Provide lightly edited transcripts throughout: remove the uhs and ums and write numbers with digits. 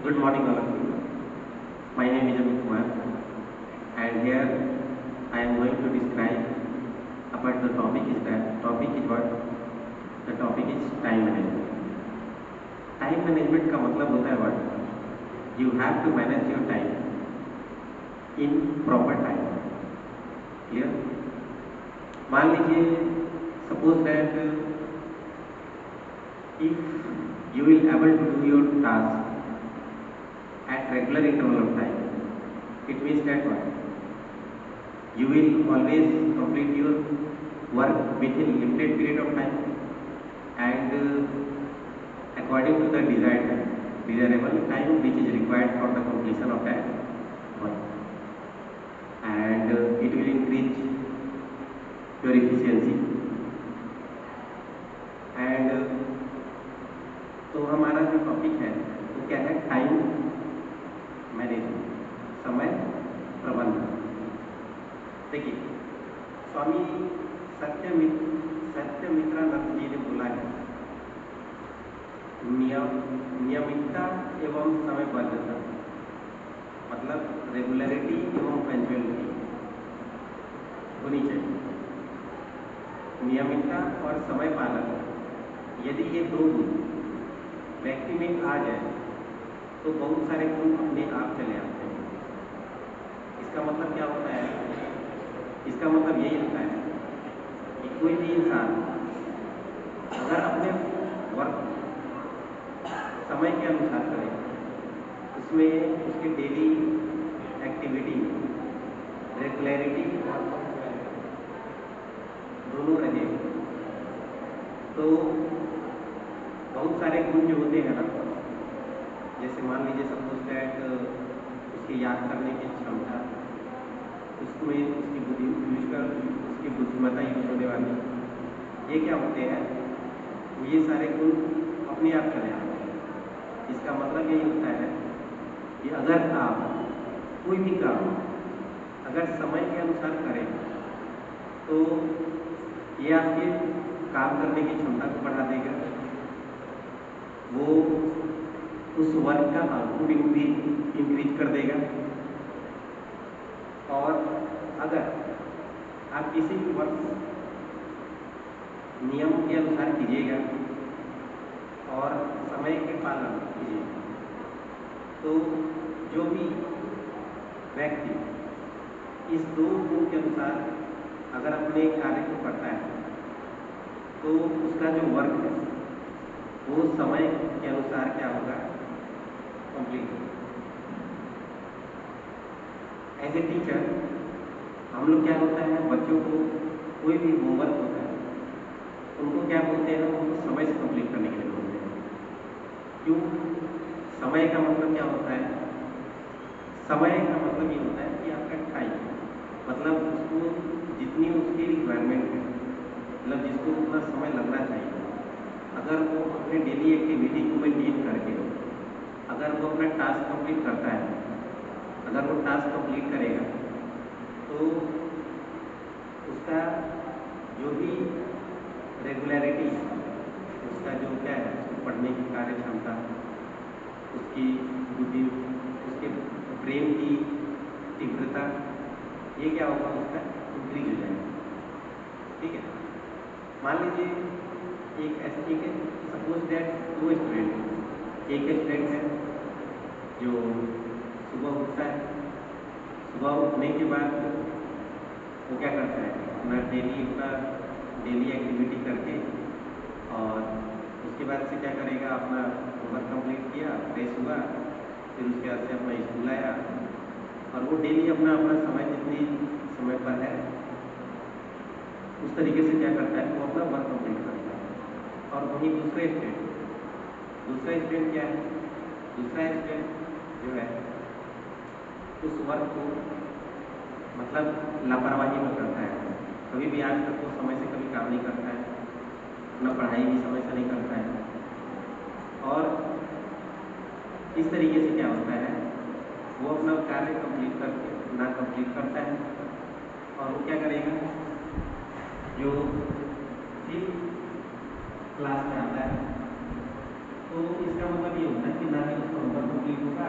Good morning, all of you. My name is Amit Kumar, and here I am going to describe about the topic is that topic is what the topic is time management. Time management का मतलब होता है what you have to manage your time in proper time. Clear? मान लीजिए suppose that if you will able to do your task at regular interval of time, it means that what you will always complete your work within limited period of time and according to the desirable time which is required for the completion of that work, and it will increase your efficiency and तो हमारा जो topic है वो क्या है, time management, समय प्रबंधन। देखिए, स्वामी सत्यमित्रानंद जी ने बोला है नियमितता एवं समयबद्धता, मतलब रेगुलरिटी एवं पंक्चुअलिटी होनी चाहिए। नियमितता और समय पालन, यदि ये दो गुण व्यक्ति में आ जाए तो बहुत सारे गुण अपने आप चले आते हैं। इसका मतलब क्या होता है? इसका मतलब यही होता है कि कोई भी इंसान अगर अपने वर्क समय के अनुसार करे, उसमें उसके डेली एक्टिविटी में रेगुलरिटी और दोनों रहे तो बहुत सारे गुण जो होते हैं ना, जैसे मान लीजिए सपोज दैट उसकी याद करने की क्षमता, उसमें उसकी बुद्धिमत्ता यूज होने वाली, ये क्या होते हैं? ये सारे गुण अपने आप चले आते हैं। इसका मतलब यही होता है कि अगर आप कोई भी काम अगर समय के अनुसार करें तो ये आपके काम करने की क्षमता को बढ़ा देगा, वो उस वर्क का आउटपुट इंक्रीज कर देगा। और अगर आप किसी भी वर्क नियम के अनुसार कीजिएगा और समय के पालन कीजिएगा तो जो भी व्यक्ति इस दो गुण के अनुसार अगर अपने कार्य को करता है तो उसका जो वर्क है वो समय के अनुसार क्या होगा, कंप्लीट होगा। एज ए टीचर हम लोग क्या होता है, बच्चों को कोई भी होमवर्क होता है उनको क्या बोलते हैं, उनको समय से कंप्लीट करने के लिए बोलते हैं। क्यों? समय का मतलब क्या होता है? समय का मतलब ये होता है कि आपका टाइम, मतलब उसको जितनी उसकी रिक्वायरमेंट है, मतलब जिसको उतना समय लगना चाहिए, अगर वो अपने डेली एक्टिविटी को मेंटेन करके अगर वो अपना टास्क कंप्लीट करता है, अगर वो टास्क कंप्लीट करेगा तो उसका जो भी रेगुलरिटी, उसका जो क्या है, पढ़ने की कार्य क्षमता, उसकी बुद्धि, उसके ब्रेन की तीव्रता, ये क्या होगा, उसका इंक्रीज हो जाएगा। ठीक है? मान लीजिए एक है, सपोज दैट दो स्टूडेंट, एक स्टूडेंट है जो सुबह उठता है, सुबह उठने के बाद वो क्या करता है, अपना डेली एक्टिविटी करके और उसके बाद से क्या करेगा, अपना होमवर्क कंप्लीट किया, फ्रेश हुआ, फिर उसके बाद से अपना स्कूल आया और वो डेली अपना समय जितनी समय पर है उस तरीके से क्या करता है, वो अपना वर्क कंप्लीट करता है। और वहीं दूसरा स्टूडेंट क्या है, दूसरा स्टूडेंट जो है उस वर्क को मतलब लापरवाही में करता है। कभी भी आज तक वो समय से कभी काम नहीं करता है, अपना पढ़ाई भी समय से नहीं करता है और इस तरीके से क्या होता है, वो अपना कार्य कंप्लीट करता है और वो क्या करेगा, जो फिफ्थ क्लास में आता है तो इसका मतलब ये होता है कि ना ही उसका होमवर्क कंप्लीट होगा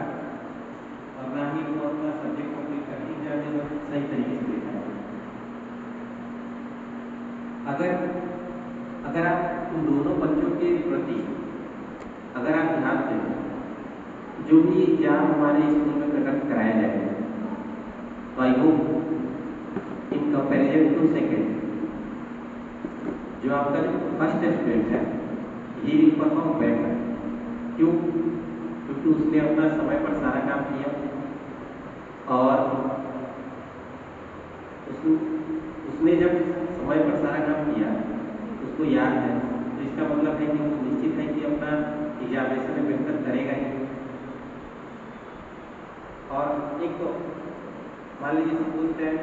जो भी एग्जाम हमारे स्कूल में कंडक्ट कराया जाएगा, तो I hope in comparison to second, जो आपका जो फर्स्ट स्टूडेंट है ही विल परफॉर्म बेटर। क्यों? क्योंकि उसने अपना समय पर सारा काम किया और उसने जब समय पर सारा काम किया उसको याद है, तो इसका मतलब है कि वो निश्चित है कि अपना एग्जामिनेशन में बेहतर करेगा ही। और एक तो मान लीजिए suppose that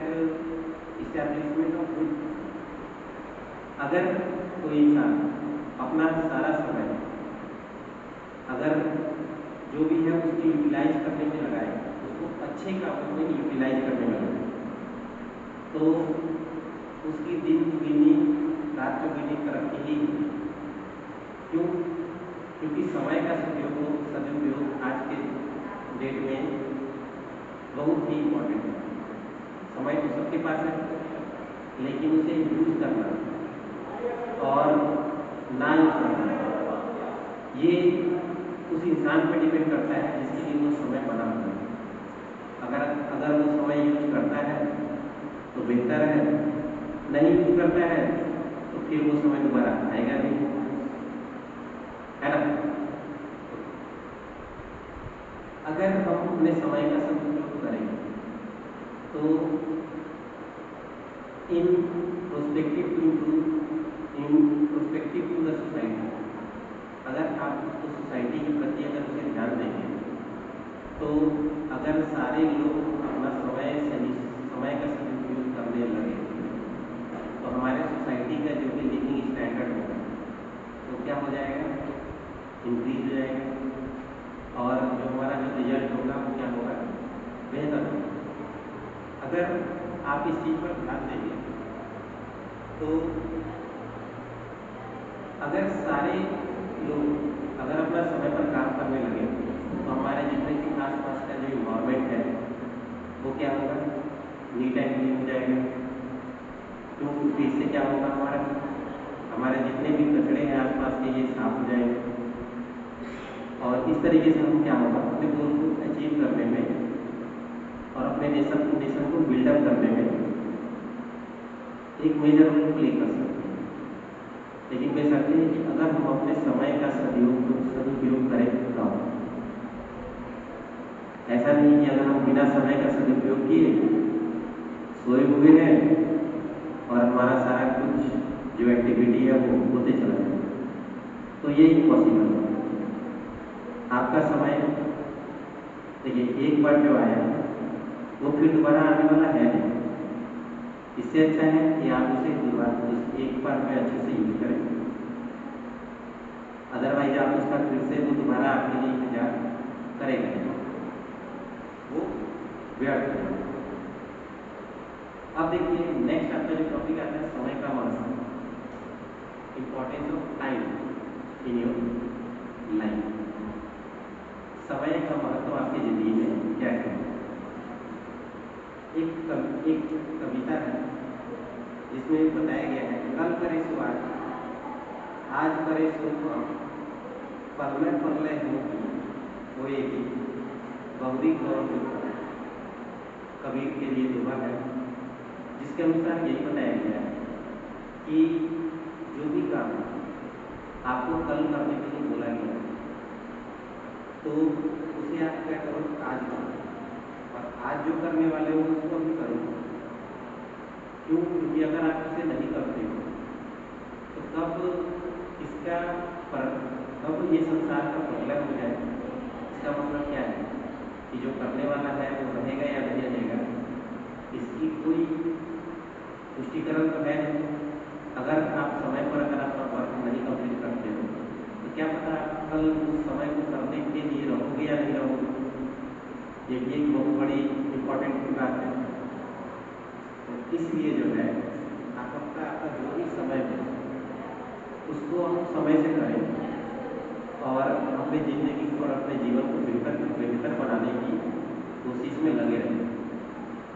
establishment of good, अगर कोई इंसान अपना सारा समय अगर जो भी है उसकी यूटिलाइज करने में लगाए, उसको अच्छे कामों में यूटिलाइज करने में लगाए, तो उसकी दिन दुगनी रात चौगुनी तरक्की ही होगी। क्यों? क्योंकि समय का सदुपयोग आज के डेट में बहुत ही इम्पोर्टेंट है। समय तो सबके पास है, लेकिन उसे यूज करना और ना यूज करना, ये उस इंसान पर डिपेंड करता है जिसके लिए वो समय बना हुआ है। अगर वो समय यूज करता है तो बेहतर है, नहीं यूज करता है तो फिर वो समय दोबारा आएगा नहीं, है ना? अगर हम अपने समय का सदुपयोग करेंगे तो इन प्रोस्पेक्टिव टू द सोसाइटी, अगर आप उसको सोसाइटी के प्रति अगर उसे ध्यान देंगे, तो अगर सारे लोग अपना समय का सदुपयोग करने लगे, तो हमारे सोसाइटी का जो भी लिविंग स्टैंडर्ड होगा तो क्या हो जाएगा? इंक्रीज हो जाएगा, और जो हमारा जो रिजल्ट होगा वो क्या होगा? बेहतर होगा। अगर आप इस चीज़ पर ध्यान देंगे तो अगर सारे लोग अगर अपना समय पर काम करने लगे, तो हमारे जितने भी आसपास का जो इन्वायरमेंट है वो क्या होगा? नीट एंड क्लीन हो जाएगा। क्योंकि इससे क्या होगा? हमारे जितने भी कचरे हैं आसपास के, ये साफ हो जाएंगे, और इस तरीके से हम क्या होगा? अपने गोल को अचीव करने में और अपने नेशन को बिल्डअप करने में एक मेजर रोल प्ले कर सकते हैं। लेकिन बशर्ते है कि अगर हम अपने समय का सदुपयोग करें तो ऐसा नहीं कि अगर हम बिना समय का सदुपयोग किए सोए हुए हैं और हमारा सारा कुछ जो एक्टिविटी है वो होते चला जाए, तो ये इम्पॉसिबल है। आपका समय देखिए एक बार जो आया वो फिर दोबारा आने वाला है नहीं। इससे अच्छा है कि आप उसे एक बार में अच्छे से यूज करें, अदरवाइज आप उसका फिर से वो दोबारा आपके लिए इंतजार करेगा, वो व्यर्थ है। अब देखिए नेक्स्ट आपका जो टॉपिक आता है समय का महत्व, importance of time in your life. समय का महत्व आपकी जिंदगी में क्या है? एक कविता है जिसमें बताया गया है, कल करे सो आज करे सो कल, पलमे पलले होएगी बहुरी गौर। कबीर के लिए दोहा है, जिसके अनुसार यही बताया गया है कि जो भी काम आपको कल करने के लिए बोला गया तो उसे आप क्या करो? आज करो, और आज जो करने वाले हो उसको भी करो। क्यों? क्योंकि अगर आप उसे नहीं करते हो तो कब ये संसार का प्रलय हो जाए, इसका मतलब क्या है कि जो करने वाला है वो रहेगा या नहीं रहेगा, इसकी कोई पुष्टिकरण तो है नहीं। अगर आप समय पर अगर अपना वर्क नहीं कंप्लीट करते हो तो क्या पता आप कल उस समय को करने के लिए रहोगे या नहीं रहोगे। ये भी एक बहुत बड़ी इम्पोर्टेंट बात है। तो इसलिए जो है आपका जो भी समय है उसको हम समय से करें और अपनी ज़िंदगी को और अपने जीवन को बेहतर बनाने की कोशिश में लगे रहें।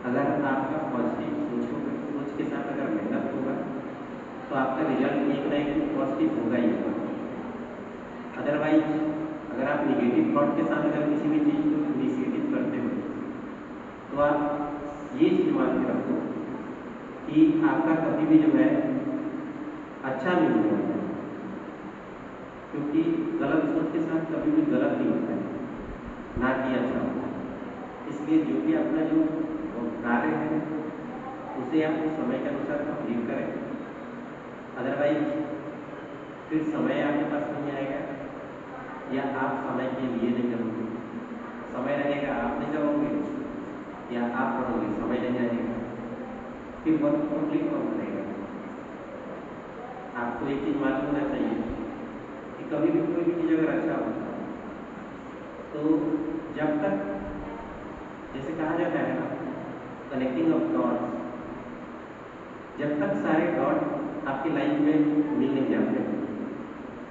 अगर आपका पॉजिटिव सोच के साथ अगर मेहनत होगा तो आपका रिजल्ट एक ना एक पॉजिटिव होगा ही होगा। अदरवाइज अगर आप निगेटिव थॉट के साथ अगर किसी भी तो आप ये चीज़ मान के रखो कि आपका कभी भी जो है अच्छा नहीं होने वाला है, क्योंकि गलत सोच के साथ कभी भी गलत नहीं होता है, ना कि अच्छा होता है। इसलिए जो भी आपका जो कार्य है उसे आप समय के अनुसार कंप्लीट करें, अदरवाइज फिर समय आपके पास नहीं आएगा या आप समय के लिए नहीं करोगे। समय रहेगा आप नहीं जाओगे या आप पढ़ोगे समय नहीं रहेगा, फिर वर्क कंप्लीट कौन करेगा। आपको एक चीज़ मालूम होना चाहिए कि कभी भी कोई भी चीज़ अगर अच्छा होता है तो जब तक, जैसे कहा जाता है ना, कनेक्टिंग ऑफ डॉट्स, जब तक सारे डॉट आपकी लाइफ में मिल नहीं जाते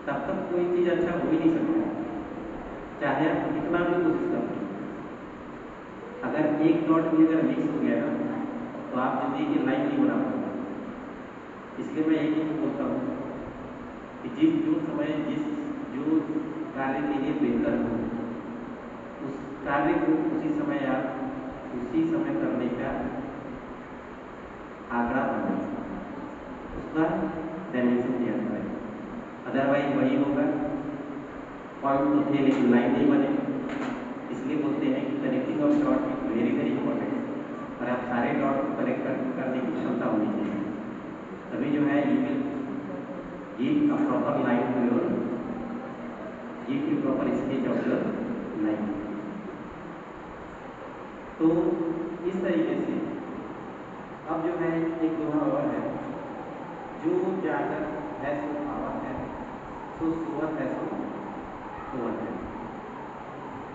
तब तक कोई चीज़ अच्छा हो ही नहीं सकता, चाहे आप कितना भी कोशिश कर लो। अगर एक डॉट भी अगर मिक्स हो गया ना तो आप जिंदगी की लाइन नहीं बना पाओगे। इसलिए मैं एक चीज़ बोलता हूँ कि जो कार्य के लिए बेहतर हो उस कार्य को उसी समय करने का आंकड़ा बनाए, उसका डायमेंशन दिया जाए। अदरवाइज वही होगा, पॉइंट तो थे लेकिन लाइन नहीं बने। इसलिए बोलते हैं कि connecting of dot is very very important, और आप सारे डॉट को कनेक्ट करने की क्षमता होनी चाहिए, तभी जो है you will give a proper line to your, give you proper sketch of your line. तो इस तरीके से अब जो है एक दोहा और है, जो जागर है सो आवत है, सो सोवत है सो होवत है।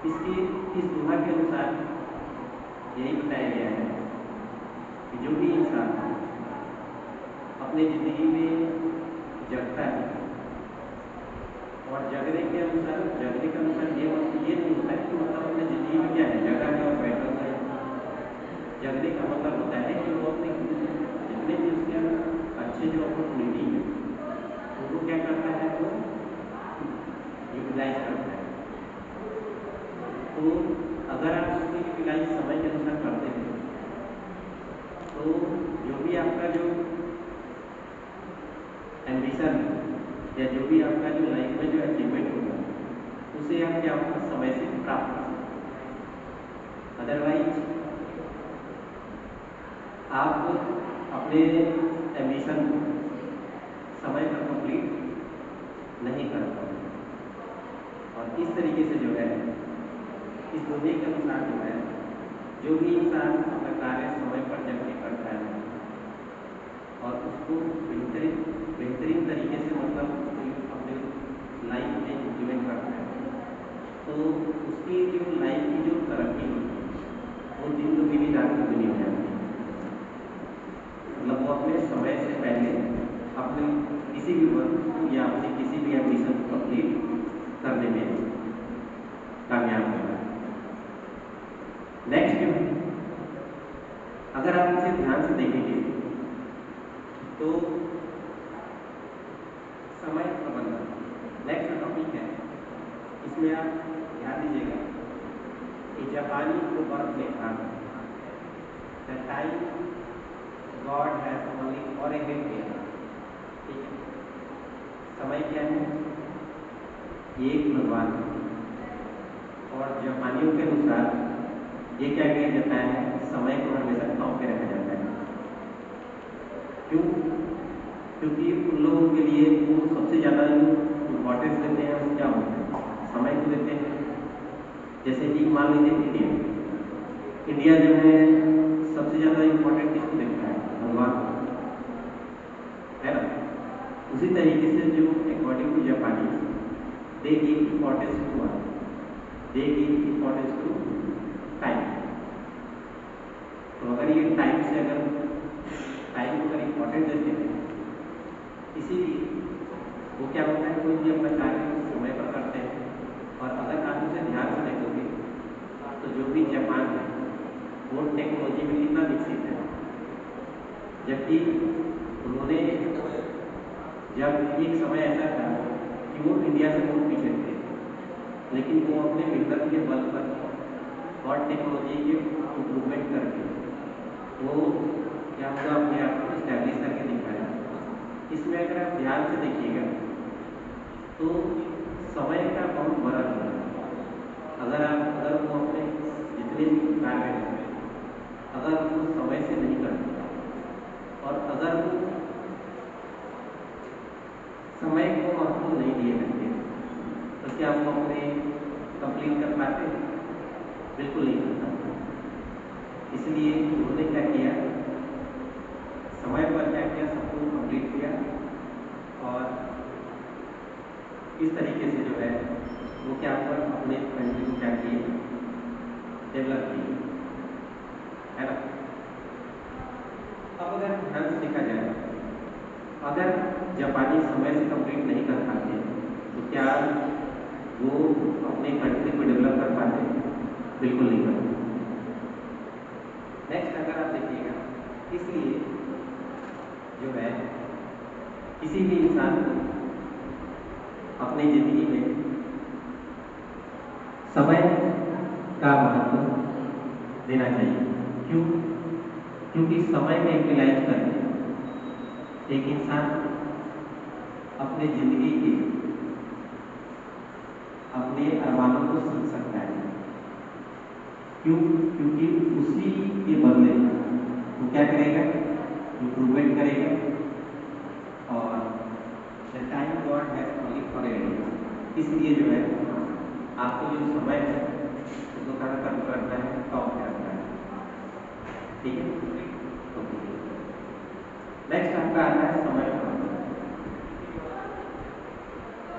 इसके इस दोहा के अनुसार यही बताया गया है कि जो भी इंसान अपनी ज़िंदगी में जगता है, और जगने के अनुसार ये नहीं होता है कि मतलब अपनी ज़िंदगी में क्या है जगह है और बैठा हुआ है। जगने का मतलब होता है कि वो अपने जितने भी उसके अच्छे जो अपॉर्चुनिटी है उनको क्या करता है, वो यूटिलाइज करता है। तो अगर आप उसको यूटिलाइज समय के अनुसार करते हैं तो जो भी आपका जो एम्बिशन है या जो भी आपका जो लाइफ में जो अचीवमेंट होगा उसे आप क्या होगा समय से प्राप्त कर सकते। अदरवाइज आप अपने एम्बिशन को समय पर कंप्लीट नहीं कर पाओगे। और इस तरीके से जो है इस दोहे के अनुसार जो है जो भी इंसान अपना कार्य समय पर जबकि करता है और उसको बेहतरीन तरीके से मतलब अपने लाइफ में इम्प्लीमेंट करता है, तो उसकी जो लाइफ की जो तरक्की होती है वो दिन दुगनी रात दुगनी हो जाती है। मतलब वो अपने समय से पहले अपने किसी भी वर्क या अपने किसी भी एम्बिशन को कंप्लीट करने में कामयाब होगा। नेक्स्ट जो है, अगर आप इसे ध्यान से देखेंगे तो समय प्रबंधन नेक्स्ट टॉपिक है। इसमें आप ध्यान दीजिएगा कि जापानी प्रोवर्ब ने कहा the time God has only for a here. ठीक है, समय क्या है, ये एक भगवान है। और जापानियों के अनुसार ये क्या किया जाता है, समय को हमेशा टॉप पे रखा जाता है। क्यों? क्योंकि उन लोगों के लिए वो सबसे ज़्यादा जो इम्पोर्टेंस देते हैं वो क्या होता है, समय को देते हैं। जैसे कि मान लीजिए इंडिया जो है सबसे ज़्यादा इम्पोर्टेंट किसको देता है, भगवान को, है ना। उसी तरीके से जो अकॉर्डिंग टू जापानी they give importance to one, they give importance to time. तो अगर ये टाइम को अगर इम्पोर्टेंट देते हैं, इसीलिए वो क्या होता है, कोई भी अपना कार्य समय पर करते हैं। और अगर आप उसे ध्यान से देखोगे तो जो भी जापान है वो टेक्नोलॉजी में कितना विकसित है, जबकि उन्होंने जब एक समय ऐसा था कि वो इंडिया से बहुत पीछे थे, लेकिन वो अपने मेहनत के बल पर और टेक्नोलॉजी के इम्प्रूवमेंट करके वो क्या होगा, अपने आप को इस्टेब्लिश करके दिखाया। इसमें अगर आप ध्यान से देखिएगा तो समय का बहुत बड़ा रोल है। अगर वो अपने जितने भी कार्य हैं, अगर वो समय से नहीं करते और अगर वो समय को महत्व नहीं दिए रहते तो क्या वो अपने कंप्लीट कर पाते? बिल्कुल नहीं कर पाते। इसलिए उन्होंने क्या किया, समय पर क्या किया, सबको कंप्लीट किया और इस तरीके से जो है वो क्या हुआ, अपने कंट्री को क्या किए, डेवलप किए, है ना। अब अगर ध्यान से देखा जाए, अगर जापानी समय से कंप्लीट नहीं कर पाते तो क्या वो अपने कंट्री को डेवलप कर पाते? बिल्कुल नहीं कर पाते। नेक्स्ट अगर आप देखिएगा, इसलिए जो है किसी भी इंसान को अपनी जिंदगी में समय का महत्व देना चाहिए। क्यों? क्योंकि समय में यूटिलाइज करके एक इंसान अपने जिंदगी के अपने अरमानों को सीख सकता है। क्यों? क्योंकि उसी के बदले वो क्या करेगा, इम्प्रूवमेंट करेगा। और the time God has only for any, इसलिए जो है आपको जो समय है उसको कहाँ कर्म करना है, टॉप करना है। ठीक है, ओके। नेक्स्ट आपका आता है समय प्रबंधन।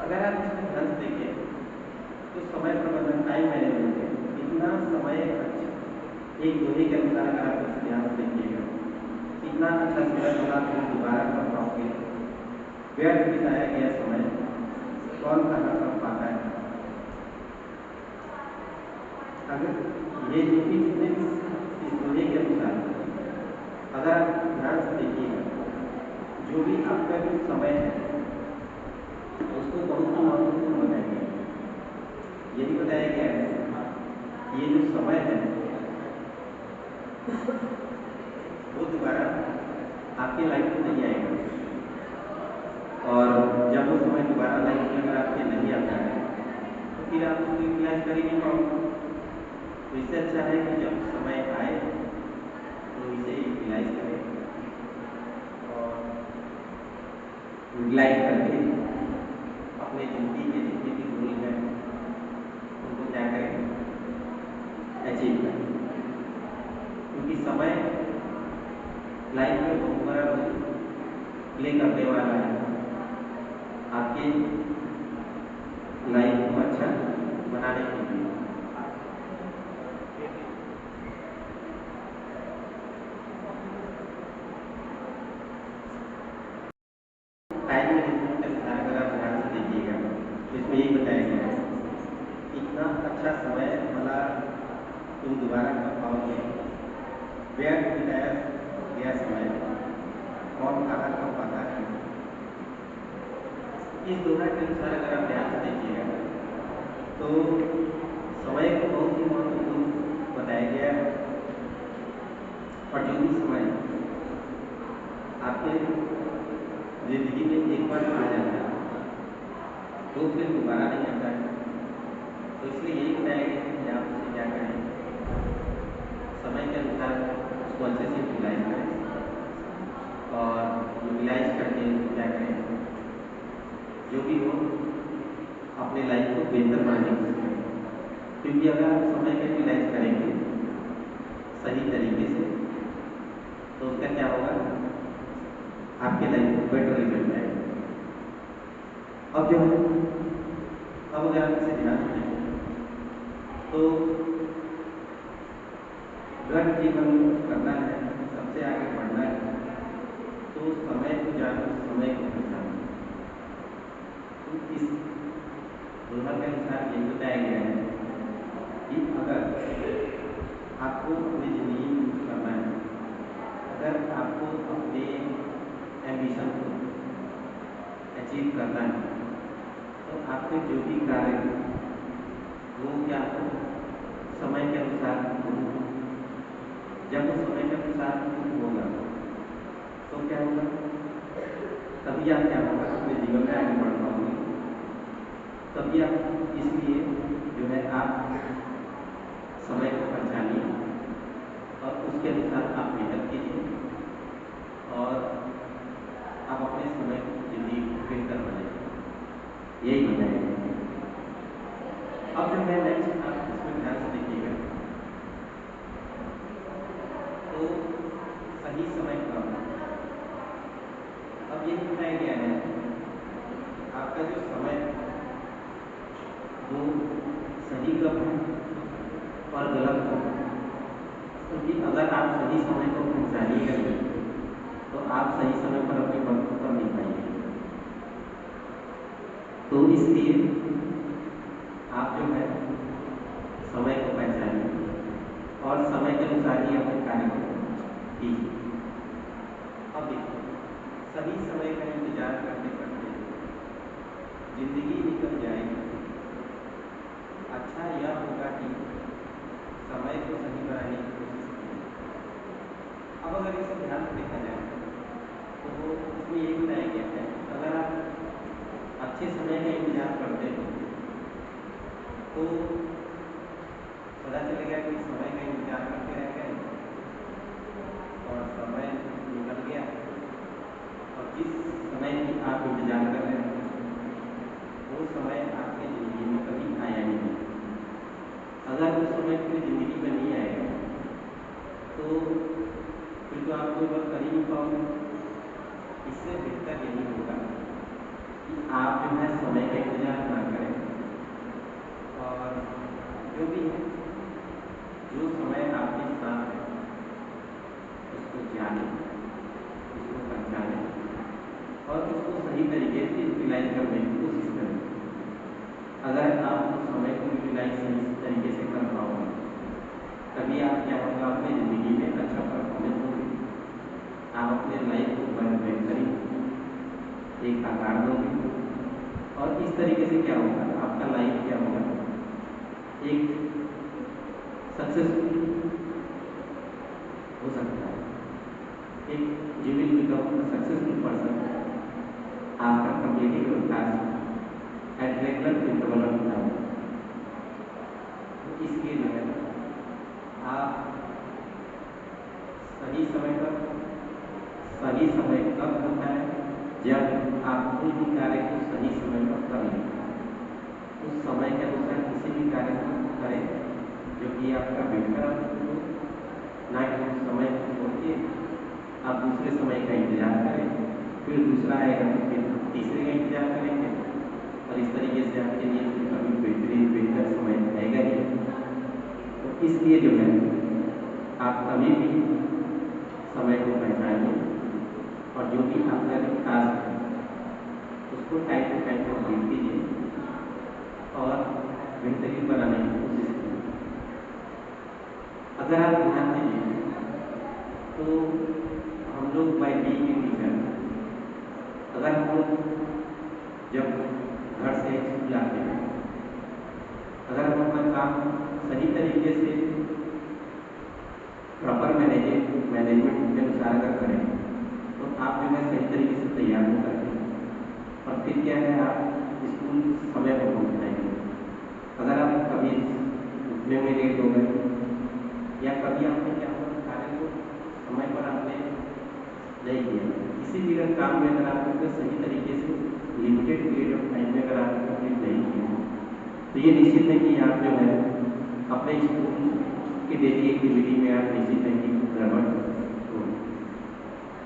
अगर आप इसमें ध्यान से देखें तो समय प्रबंधन, टाइम मैनेजमेंट है, इतना समय अच्छा, एक दोहे के अनुसार अगर आप इस ध्यान से देखिएगा, इतना अच्छा समय भला तुम दोबारा कर पाओगे, व्यर्थ बिताया गया समय कौन कहाँ कर पाता है। अगर ये जो भी इस दोहे के अनुसार अगर आप ध्यान से देखिएगा, जो भी आपका जो समय है उसको बहुत ही महत्वपूर्ण बताया गया है। ये भी बताया गया है कि ये जो समय है वो दोबारा आपके लाइफ में नहीं आएगा। और जब वो समय दोबारा लाइफ में अगर आपके नहीं आता है तो फिर आप उसको यूटिलाइज कर ही नहीं पाओगे। तो इससे अच्छा है कि जब समय आए तो इसे यूटिलाइज करें और यूटिलाइज करके अपने जिंदगी के जितने भी गोल हैं उनको क्या करें, अचीव करें। क्योंकि समय लाइफ में बहुत बड़ा रोल प्ले करने वाला है आपके लाइफ को अच्छा बनाने के लिए। टाइम मैनेजमेंट के अनुसार अगर आप ध्यान से देखिएगा तो इसमें यही बताया गया है, इतना अच्छा समय भला तुम दोबारा कर पाओगे, व्यर्थ बिताया गया समय कौन कहाँ कर पाता है। इस दोहा के अनुसार अगर आप ध्यान से देखिएगा तो समय को बहुत ही महत्वपूर्ण बताया गया है। और जो भी समय आपके जिंदगी में एक बार आ जाता है तो फिर दोबारा नहीं आता है। तो इसलिए यही बताया गया है कि आप उसे क्या करें, समय के अनुसार उसको अच्छे से यूटिलाइज करें और यूटिलाइज करके क्या करें, जो भी हो अपने लाइफ को बेहतर बनाने की कोशिश करें। क्योंकि अगर आप समय को यूटिलाइज करेंगे सही तरीके से तो उसका क्या होगा, आपके लाइफ में बेटर रिजल्ट आएगा। अब जो है, अब अगर आप इसे ध्यान से देखें तो अगर जीवन करना है, सबसे आगे बढ़ना है तो समय को जानो, समय को पहचानो। तो इस दोहा के अनुसार ये बताया गया है कि अगर आपको अपनी ज़िंदगी में कुछ करना है, अगर आपको अपने एम्बिशन को अचीव करना है तो आपके जो भी कार्य वो क्या हो, समय के अनुसार जब उस समय के अनुसार कुछ होगा तो क्या होगा, तभी आप क्या होगा अपने जीवन में आगे बढ़ पाओगे। तभी आप इसलिए जो है आप समय को पहचानिए और उसके अनुसार आप मेहनत कीजिए और आप अपने समय को जिंदगी को बेहतर बनाइए, यही बताएगा। अब जो है नेक्स्ट आप इसमें ध्यान से देखिएगा, तो सही समय कब। अब ये बताया गया है आपका जो समय वो सही कब है और गलत कब है, क्योंकि अगर आप सही समय को पहचानिएगा नहीं तो आप सही समय पर अपने वक्त को कर नहीं पाएंगे। तो इसलिए आप जो है समय को पहचानिए और समय के अनुसार ही अपने कार्य को कीजिए। अब देखिए, सही समय का इंतजार करते करते जिंदगी निकल जाएगी। अच्छा यह होगा कि समय को सही बनाने की कोशिश करें। अब अगर इसे ध्यान से देखा जाए तो इसमें ये बताया गया है, अगर आप अच्छे समय का इंतजार करते हो तो पता चलेगा कि समय का इंतजार करते रह गए और समय निकल गया, और जिस समय की आप इंतजार कर रहे हैं वो समय आपकी ज़िंदगी में कभी आया ही नहीं। अगर उस समय पूरी ज़िंदगी में नहीं आएगा तो फिर तो आप कोई बात कर ही नहीं पाओगे। इससे बेहतर यही होगा कि आप जो है समय का इंतजार ना करें और जो भी है, जो समय आपके साथ है उसको जाने, उसको पहचाने और उसको सही तरीके से यूटिलाइज करने की कोशिश करें। अगर आप उस समय को यूटिलाइज सही तरीके से कर पाओगे तभी आप क्या होगा, अपनी ज़िंदगी में अच्छा परफॉर्मेंस होगी, आप अपने लाइफ को बेहतरीन एक आकार दोगे और इस तरीके से क्या होगा, आपका लाइफ क्या होगा, एक सक्सेसफुल हो सकता है। एक you will become a successful person after completing your task at regular interval of time. तो इसलिए जो है आप सही समय पर, सही समय कब होता है, जब आप कोई भी कार्य को सही समय पर कर लें। उस समय के अनुसार किसी भी कार्य को करें जो कि आपका बेहतर हो, ना कि उस समय को छोड़ के आप दूसरे समय का इंतजार करें, फिर दूसरा आएगा तो फिर तीसरे का इंतजार करेंगे और इस तरीके से आपके लिए फिर कभी बेहतर समय आएगा ही। तो इसलिए जो है आप कभी भी समय को पहचानिए और जो भी आपका जो टास्क है उसको टाइम टू टाइम कंप्लीट कीजिए और बेहतरीन बनाने की कोशिश कीजिए। अगर आप ध्यान दीजिए तो हम लोग बाय बीइंग ए टीचर, अगर हम लोग जब घर से स्कूल आते हैं, अगर हम अपना काम सही तरीके से प्रॉपर मैनेजमेंट के अनुसार अगर करें तो आप जो है सही तरीके से तैयार हो करके और फिर क्या है, आप स्कूल समय पर पहुँच जाएंगे। अगर आप कभी उठने में लेट हो गए या कभी आपने क्या हुआ, कार्य को समय पर आपने नहीं किया, किसी भी अगर काम में अगर आपने सही तरीके से लिमिटेड पीरियड ऑफ टाइम में अगर आपने कंप्लीट नहीं किया तो ये निश्चित है कि आप जो है अपने स्कूल की डेली एक्टिविटी में आप निश्चित है कि गड़बड़ हो।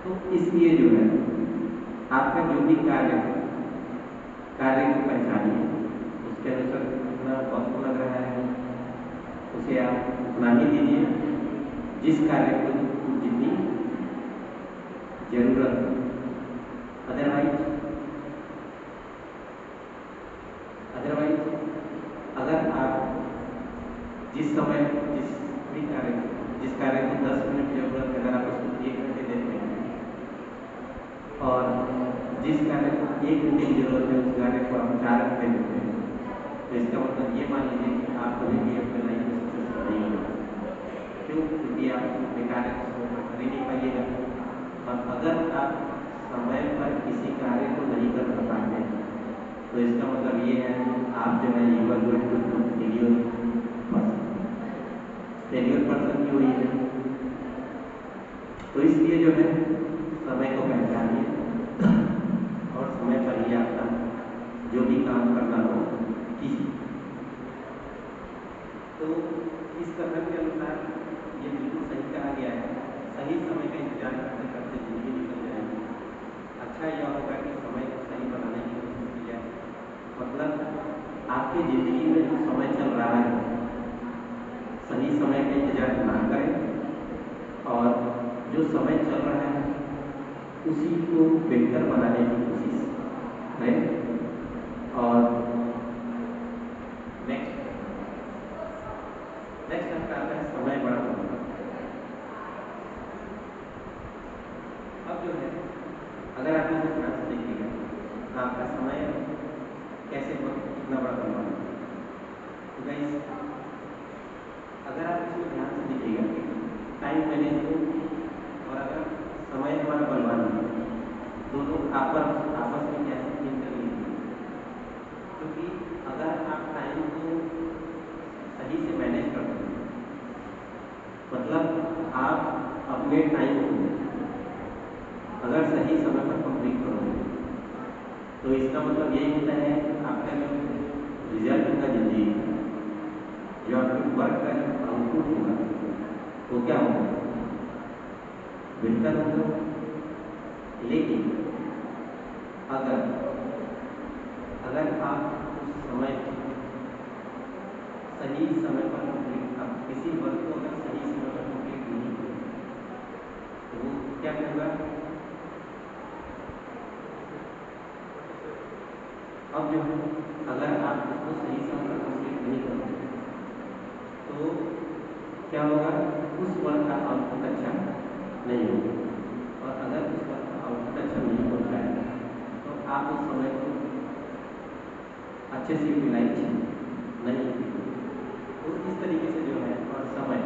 तो इसलिए जो है आपका जो भी कार्य है, कार्य को पहचानिए, उसके अनुसार कितना वक्त लग रहा है उसे आप उतना ही दीजिए जिस कार्य को जितनी जरूरत है। अदरवाइज अगर आप जिस समय जिस कार्य को 10 मिनट जरूरत है, अगर आप उसको 1 घंटे देते हैं और जिस कार्य को 1 घंटे की जरूरत है उस कार्य को आप 4 घंटे देते हैं, तो इसका मतलब ये मान लीजिए कि आप कभी भी अपने लाइफ में सक्सेसफुल नहीं होगा। क्यों? क्योंकि आप बेकार आप समय पर किसी कार्य को नहीं कर पाते, तो इसका मतलब ये है आप जो है you are going to become failure person की हुई है। तो इसलिए जो है समय को पहचानिए और समय पर ही आपका जो भी काम करना हो कीजिए। तो इस कथन के अनुसार ये बिल्कुल सही कहा गया है, सही समय का इंतजार करते करते जिंदगी निकल जाएगी। अच्छा यह होगा कि समय को सही बनाने की कोशिश की जाए, मतलब आपकी जिंदगी में जो समय चल रहा है सही समय का इंतजार ना करें और जो समय चल रहा है उसी को बेहतर बनाने की कोशिश करें। और नेक्स्ट आपका आता है समय बड़ा होना। अब जो है अगर आप इसे ध्यान से देखिएगा तो आपका समय कैसे कितना बड़ा बनवा है। तो गाइस अगर आप इसमें ध्यान से देखिएगा टाइम मैनेजमेंट और अगर समय हमारा बलवान दोनों आपस में क्या है इंटरलिंक। क्योंकि अगर आप टाइम को सही से मैनेज करते हैं, मतलब आप अपने टाइम को अगर सही समय पर कंप्लीट करोगे तो इसका मतलब यही होता है आपका जो रिजल्ट होगा जिंदगी का, जो आपके वर्क का जो आउटपुट होगा वो क्या होगा, बेहतर होगा। लेकिन अगर आप उस समय सही समय पर कंप्लीट आप किसी वर्क को अगर सही समय पर कंप्लीट नहीं करें तो वो क्या होगा। अब जो है अगर आप उसको सही समय पर कंप्लीट नहीं करोगे तो क्या होगा, उस वर्क का आउटपुट अच्छा नहीं होगा। और अगर उस वर्क का आउटपुट अच्छा नहीं होता है तो आप उस समय को अच्छे से यूटिलाइज नहीं। तो इस तरीके से जो है और समय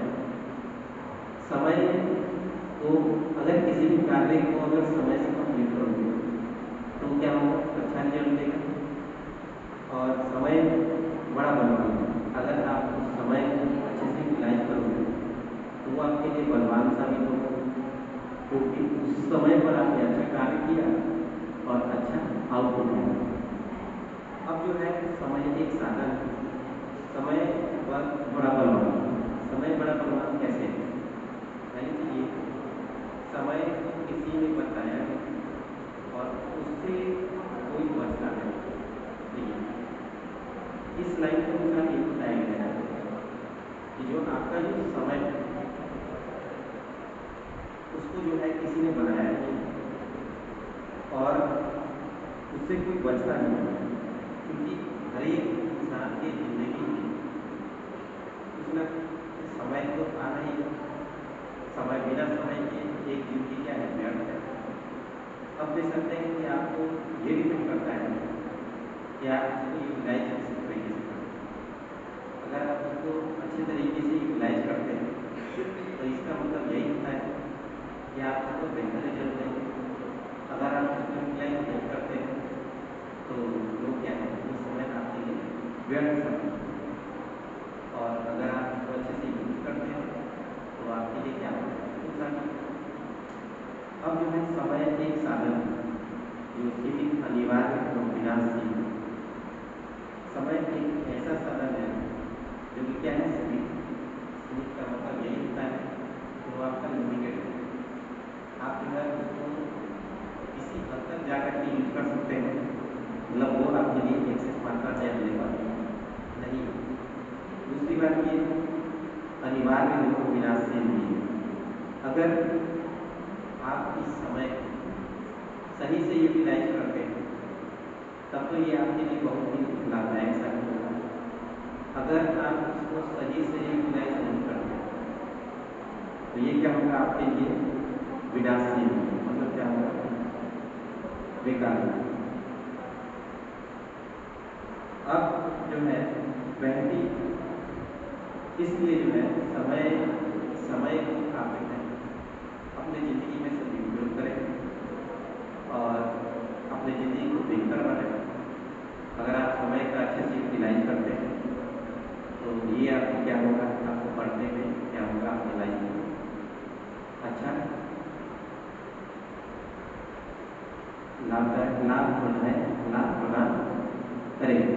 को अगर किसी भी कार्य को अगर समय से कंप्लीट करोगे तो क्या होगा, अच्छा रिजल्ट देगा। और समय बड़ा बलवान है, अगर आप उस समय को अच्छे से यूटिलाइज करोगे तो वो आपके लिए बलवान साबित होगा, क्योंकि उस समय पर आपने अच्छा कार्य किया और अच्छा आउटपुट मिला। अब जो है समय एक साधन है, समय बड़ा बलवान। समय बड़ा बलवान कैसे है, पहली चीज ये समय को किसी ने बताया और उससे कोई बचता नहीं। इस लाइन के अनुसार ये बताया गया है कि जो आपका जो समय है उसको जो है किसी ने बनाया नहीं और उससे कोई बचता नहीं, क्योंकि हर एक इंसान की जिंदगी में कुछ न समय तो आना ही, समय बिना समय के एक जिंदगी क्या है, व्यर्थ है। अब देख सकते हैं कि आपको ये डिपेंड करता है कि आप उसको यूटिलाइज किस तरीके से करते हैं। अगर आप उसको अच्छे तरीके से यूटिलाइज करते हैं तो इसका मतलब यही होता है कि आप उसको बेहतर रिजल्ट देंगे। अगर आप उसको यूटिलाइज नहीं करते हैं तो वो क्या है, वो समय आपके लिए व्यर्थ है। और अगर आप उसको अच्छे से यूज करते हैं तो आपके लिए क्या होगा। अब जो है समय एक साधन जो सीमित, अनिवार्य और विनाशशील। समय एक ऐसा साधन है जो कि क्या है, सीमित का मतलब यही होता है कि वो आपका लिमिटेड है। आप जो है उसको किसी हद तक जाकर के यूज कर सकते हैं, मतलब वो आपके लिए एक्सेस मात्रा से अवेलेबल नहीं है। दूसरी बात ये अनिवार्य और विनाशशील भी है। अगर आप इस समय सही से यूटिलाइज करते हैं तब तो ये आपके लिए बहुत ही लाभदायक साबित होगा। अगर आप इसको सही से यूटिलाइज नहीं करते तो ये क्या होगा, आपके लिए विनाशशील, मतलब क्या होगा, बेकार। अब जो है व्यक्ति इसलिए जो है समय को आप अपने जिंदगी में सदुपयोग करें और अपनी ज़िंदगी को बेहतर बनाएं। अगर आप समय का अच्छे से यूटिलाइज करते हैं तो ये आपको क्या होगा, आपको पढ़ने में क्या होगा, अपनी लाइफ में अच्छा लाभ प्रदान करेगा।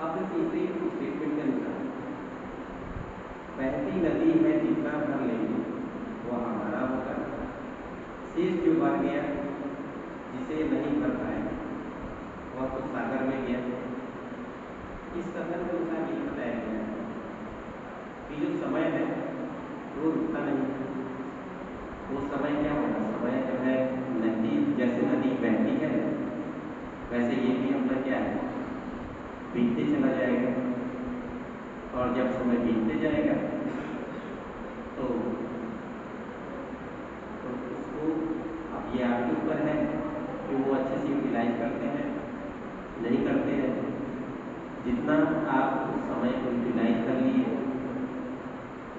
अब तीसरी स्टेटमेंट के अनुसार बहती नदी है जितना भर लेंगे वो हमारा होगा, शेष जो भर गया जिसे नहीं भर पाए वह तो सागर में गया। इस कथन के अनुसार ये बताया गया है कि जो समय है वो रुकता नहीं है। वो समय क्या होगा, समय जो है नदी, जैसे नदी बहती है वैसे ये भी अपना क्या है, बीतते चला जाएगा। और जब समय बीतते जाएगा तो उसको, अब ये आपके ऊपर है कि वो अच्छे से यूटिलाइज करते हैं नहीं करते हैं। जितना आप उस समय को यूटिलाइज कर लिए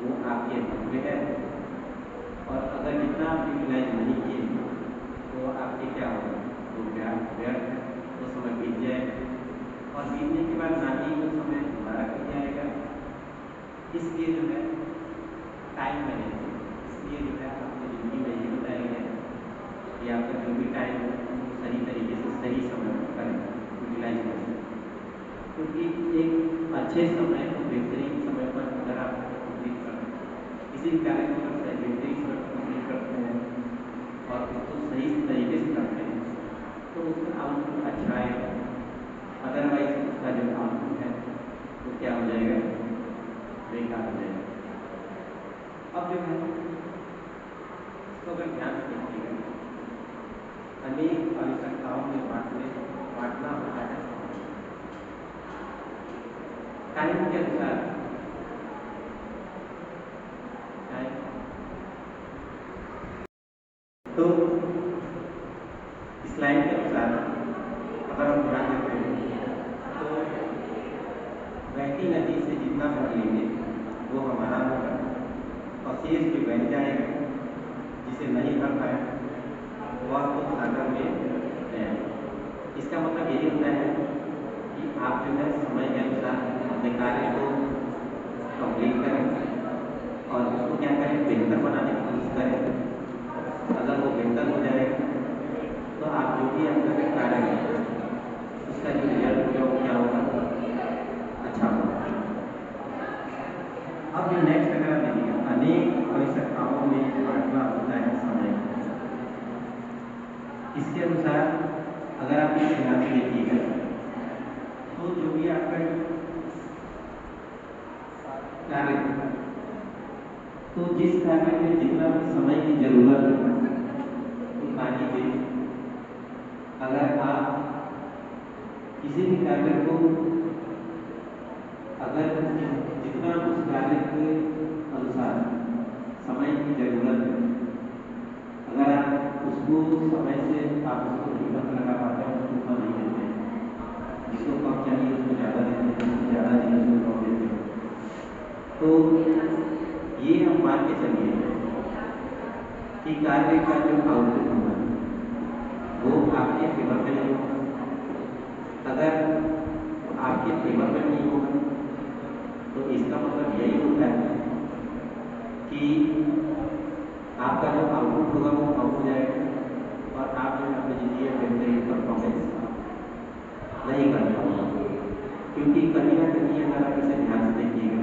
वो आपके हाथ में है, और अगर जितना आप यूटिलाइज नहीं किए तो आपके क्या होगा, वो व्यर्थ है, वो समय बीत जाएगा और बीतने के बाद ना ही वो समय दोबारा कर जाएगा। इसलिए जो है टाइम मैनेजमेंट, इसलिए जो है आपकी ज़िंदगी में ये बताया गया है कि आपका जो भी टाइम है सही तरीके से सही समय पर करें, यूटिलाइज करें। क्योंकि एक अच्छे समय को बेहतरीन समय पर अगर आप कंप्लीट करें, किसी भी कार्य को अगर बेहतरीन समय पर कंप्लीट करते हैं और उसको सही तरीके से करते हैं तो उसका आउटपुट अच्छा आएगा। अदरवाइज उसका जो आउटपुट है वो क्या हो जाएगा, बेकार हो जाएगा। अब जो है इसको अगर ध्यान से देखिएगा, अनेक आवश्यकताओं में बांटना होता है टाइम के अनुसार। टाइम तो स्लाइड के अनुसार अगर हम ध्यान देते हैं तो बहती नदी से जितना भर लेंगे वो हमारा होगा और शेष जो बह जाएगा जिसे नहीं भर पाए वह तो सागर में है। इसका मतलब यही होता है कि आप जो है समय के अनुसार अपने कार्य को कंप्लीट करें और उसको क्या करें, बेहतर बनाने की कोशिश करें। अगर वो बेहतर हो जाएगा तो आप जो भी आपका कार्य है उसका जो रिजल्ट होगा वो क्या होगा, अच्छा होगा। अब जो नेक्स्ट अगर आप देखिएगा, अनेक आवश्यकताओं में बांटना होता है समय। इसके अनुसार अगर आप इस ध्यान से देखिएगा तो जो भी आपका कार्य, तो जिस कार्य में जितना भी समय की जरूरत है तो मान लीजिए अगर आप किसी भी कार्य को, अगर जितना उस कार्य के अनुसार समय की जरूरत है, अगर आप उसको समय से आप उसको कीमत लगा पाते हैं, उसको कम नहीं देते हैं, जिसको कम चाहिए उसको ज़्यादा देते हैं, जिसको ज़्यादा चाहिए उसको कम देते हैं, तो ये हम मान के चलिए कि कार्य का जो आउटपुट होगा वो आपके फेवर में नहीं होगा। अगर आपके फेवर में नहीं होगा तो इसका मतलब यही होता है कि आपका जो आउटपुट होगा वो कम हो जाएगा और आप जो है अपनी ज़िंदगी में बेहतरीन परफॉर्मेंस नहीं कर पाएंगे। क्योंकि कहीं ना कहीं अगर आप इसे ध्यान से देखिएगा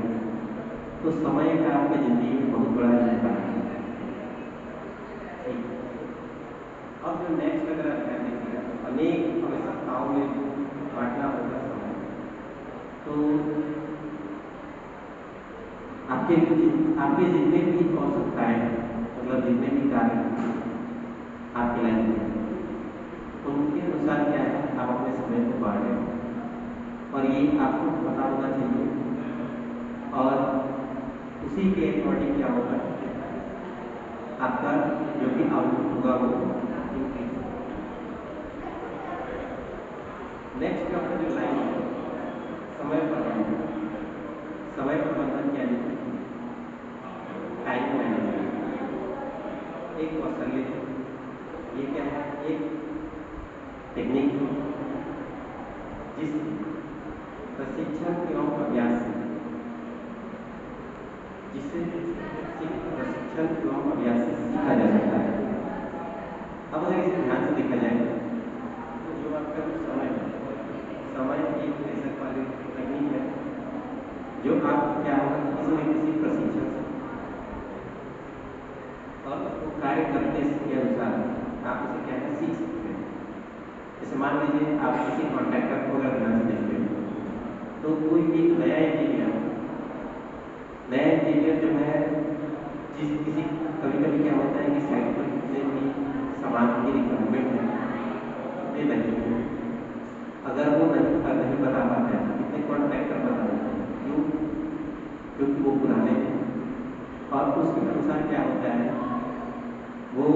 तो समय का आपकी ज़िंदगी में बहुत बड़ा योगदान है। अब जो नेक्स्ट अगर आप ध्यान देखिएगा, अनेक आवश्यकताओं में बांटना होगा समय। तो आपके जितने भी आवश्यकताएं, मतलब जितने भी कार्य आपके लाइफ में उनके अनुसार क्या है, आप अपने समय को बांटें और ये आपको पता होना चाहिए और उसी के अकॉर्डिंग क्या होगा, आपका जो भी आउटपुट होगा वो इंक्रीज होगा। नेक्स्ट आपका जो लाइन है समय प्रबंधन। समय प्रबंधन क्या है, टाइम मैनेजमेंट एक कौशल्य है इससे प्रशिक्षण एवं अभ्यास से सीखा जा सकता है। अब अगर इसे ध्यान से देखा जाए तो जो आपका जो समय है, समय एक ऐसा वाली तकनीक है जो आप क्या होगा किसी न किसी प्रशिक्षण से और उसको कार्य करने के अनुसार आप उसे क्या है सीख सकते हैं। जैसे मान लीजिए आप किसी कॉन्ट्रैक्टर को अगर ध्यान से देखते हैं तो कोई भी नया इंजीनियर जो है किसी कभी कभी क्या होता है कि साइट पर जितने भी सामान की रिक्वायरमेंट है उतने नहीं है, अगर वो नहीं बता पाते हैं तो कितने कॉन्ट्रैक्टर बता देते हैं, क्यों? क्योंकि वो पुराने हैं और उसके अनुसार क्या होता है वो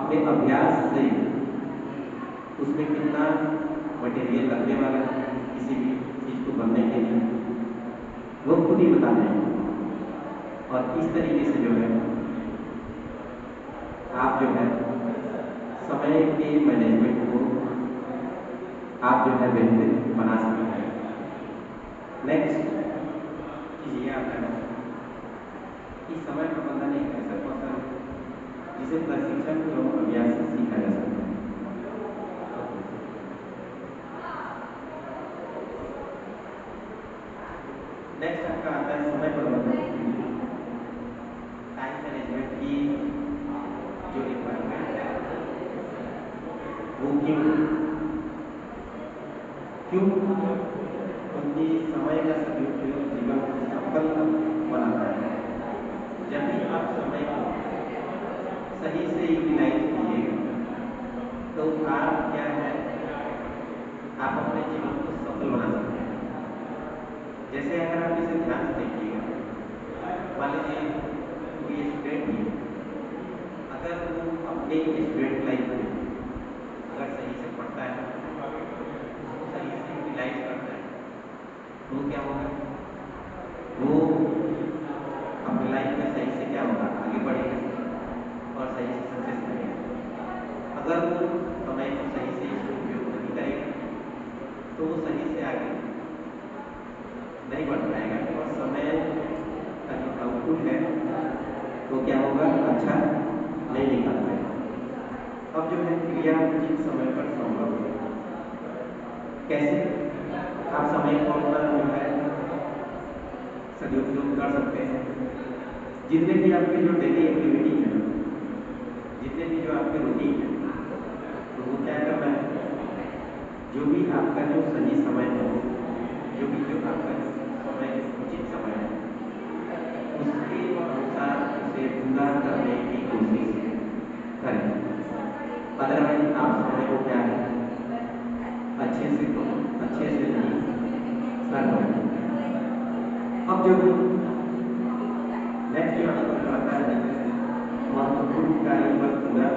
अपने अभ्यास से उसमें कितना मटेरियल लगने वाला है किसी भी चीज़ को बनने के लिए वो खुद ही बता देंगे। और इस तरीके से जो है आप जो है समय के मैनेजमेंट को आप जो है बेहतर बना सकते हैं। नेक्स्ट चीज़ ये आता है कि समय प्रबंधन एक ऐसा कौशल है जिसे प्रशिक्षण एवं अभ्यास से सीखा जा सकता है। नेक्स्ट आपका आता है समय प्रबंधन, टाइम मैनेजमेंट की जो रिक्वायरमेंट है वो क्यों? क्योंकि समय का सदुपयोग जीवन को सफल बनाता है। जब भी आप समय को सही से यूटिलाइज कीजिएगा तो आप क्या है आप अपने जीवन को सफल बना सकते हैं। जैसे अगर आप इसे ध्यान से देखिएगा, मान लीजिए कोई स्टूडेंट ही अगर वो अपने स्टूडेंट लाइफ में अगर सही से पढ़ता है उसको सही से यूटिलाइज करता है तो क्या होगा वो अपनी लाइफ में सही से क्या होगा आगे बढ़ेगा और सही से सक्सेस करेगा। अगर वो समय को सही से इसको उपयोग नहीं करेगा तो वो सही से आगे नहीं बढ़ पाएगा और समय का जो आउटपुट है वो क्या होगा अच्छा नहीं निकल पाएगा। अब जो है क्रिया उचित समय पर संभव है। कैसे आप समय को अपना जो है सदुपयोग कर सकते हैं? जितने भी आपके जो डेली एक्टिविटी है, जितने भी जो आपके रूटीन है तो वो क्या करना है, जो भी आपका जो सही समय है, जो आपका जो समय उचित समय है उसके अनुसार उसे पूरा करने की कोशिश करें। अदरवाइज आप समय को क्या है अच्छे से नहीं कर पाएंगे। अब जो नेक्स्ट जो आपको आता है महत्वपूर्ण कार्य पर पूरा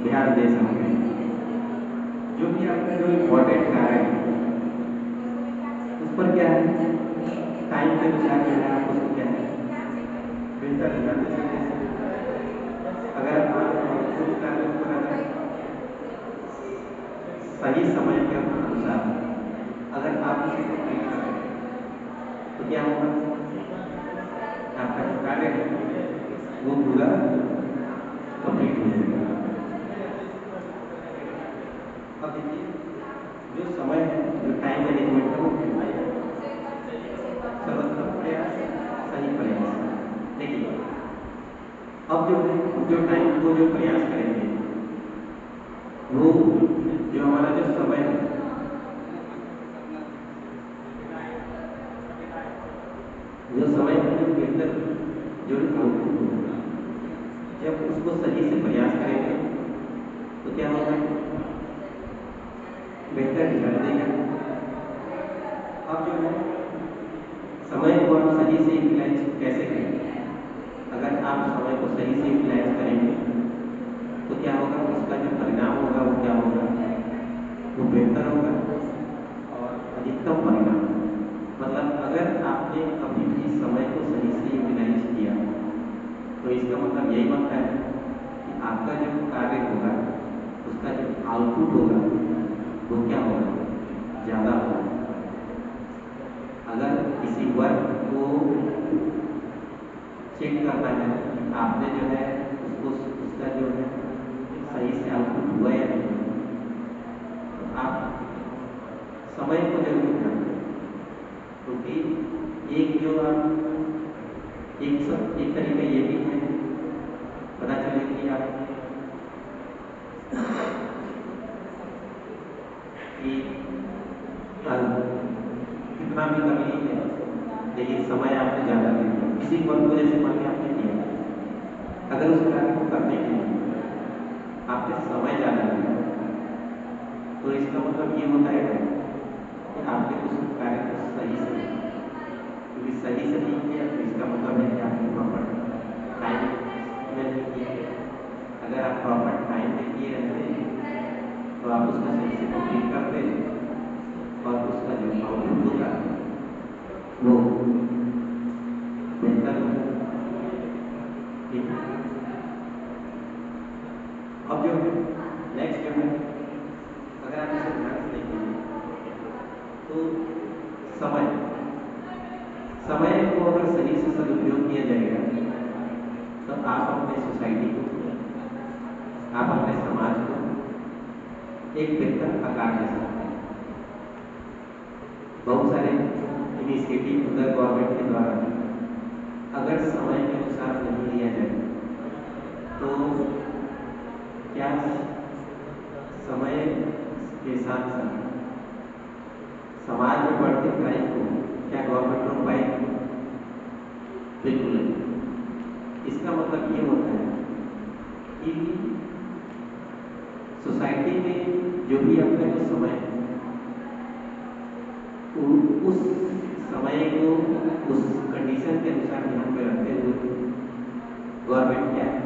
ध्यान दे सकते हैं। जो भी आपका जो इम्पोर्टेंट कार्य है उस पर क्या है टाइम के अनुसार जो है आप उसको क्या है बेहतर ध्यान दे सकते हैं। अगर आप महत्वपूर्ण कार्यों पर अगर सही समय के अनुसार अगर आप उसे कंप्लीट करें तो क्या होगा आपका जो कार्य है वो पूरा कंप्लीट हो जाएगा। अब देखिए जो समय है जो टाइम मैनेजमेंट है वो सर्वोत्तम प्रयास सही प्रयास। देखिए अब जो है हम जो टाइम को जो प्रयास करेंगे वो जो हमारा जो समय है जो समय है जो बेहतर जो आउटपुट होगा जब उसको सही से प्रयास करेंगे तो क्या होगा बेहतर रिजल्ट देगा। अब जो है समय को आप सही से यूटिलाइज कैसे करेंगे? अगर आप समय को सही से यूटिलाइज करेंगे तो क्या होगा उसका जो परिणाम होगा वो क्या होगा वो बेहतर होगा और अधिकतम परिणाम। मतलब अगर आपने कभी भी समय को सही से यूटिलाइज किया तो इसका मतलब यही बनता है कि आपका जो कार्य होगा उसका जो आउटपुट होगा वो क्या होगा ज़्यादा होगा। अगर किसी वर्क को चेक करना है कि आपने जो है उसको उसका जो है सही से आउटपुट हुआ या नहीं। तो आप समय को जरूर ध्यान दें, क्योंकि एक जो आप एक तरीका ये भी है, पता चले कि आप कि कल कितना भी कर लीजिए, लेकिन समय आपने ज़्यादा ले लिया। किसी वर्क को जैसे मान के आपने किया, अगर उस कार्य को करने के लिए आपने समय ज़्यादा लिया, तो इसका मतलब ये होता है कि आपने उस कार्य को सही से, क्योंकि सही से नहीं किया तो इसका मतलब है कि आपने प्रॉपर टाइम में नहीं किया। अगर आप प्रॉपर टाइम में किए रहते तो आप उसको सही से कंप्लीट करते और उसका जो आउटपुट होता वो बेहतर होता। ठीक है। अब जो है नेक्स्ट जो है, अगर आप इसे ध्यान से देखेंगे तो समय समय को अगर सही से सदुपयोग किया जाएगा तो आप अपने सोसाइटी को, आप अपने समाज को एक बेहतर आकार दे सकते हैं। बहुत सारे इनिशिएटिव उधर गवर्नमेंट के द्वारा अगर समय के अनुसार नहीं लिया जाए तो क्या समय के साथ साथ समाज में बढ़ते क्राइम को क्या गवर्नमेंट रोक पाएगी? बिल्कुल नहीं। इसका मतलब ये होता है कि सोसाइटी में जो भी आपका जो समय है, उस समय को उस कंडीशन के अनुसार ध्यान में रखते हुए गवर्नमेंट क्या है,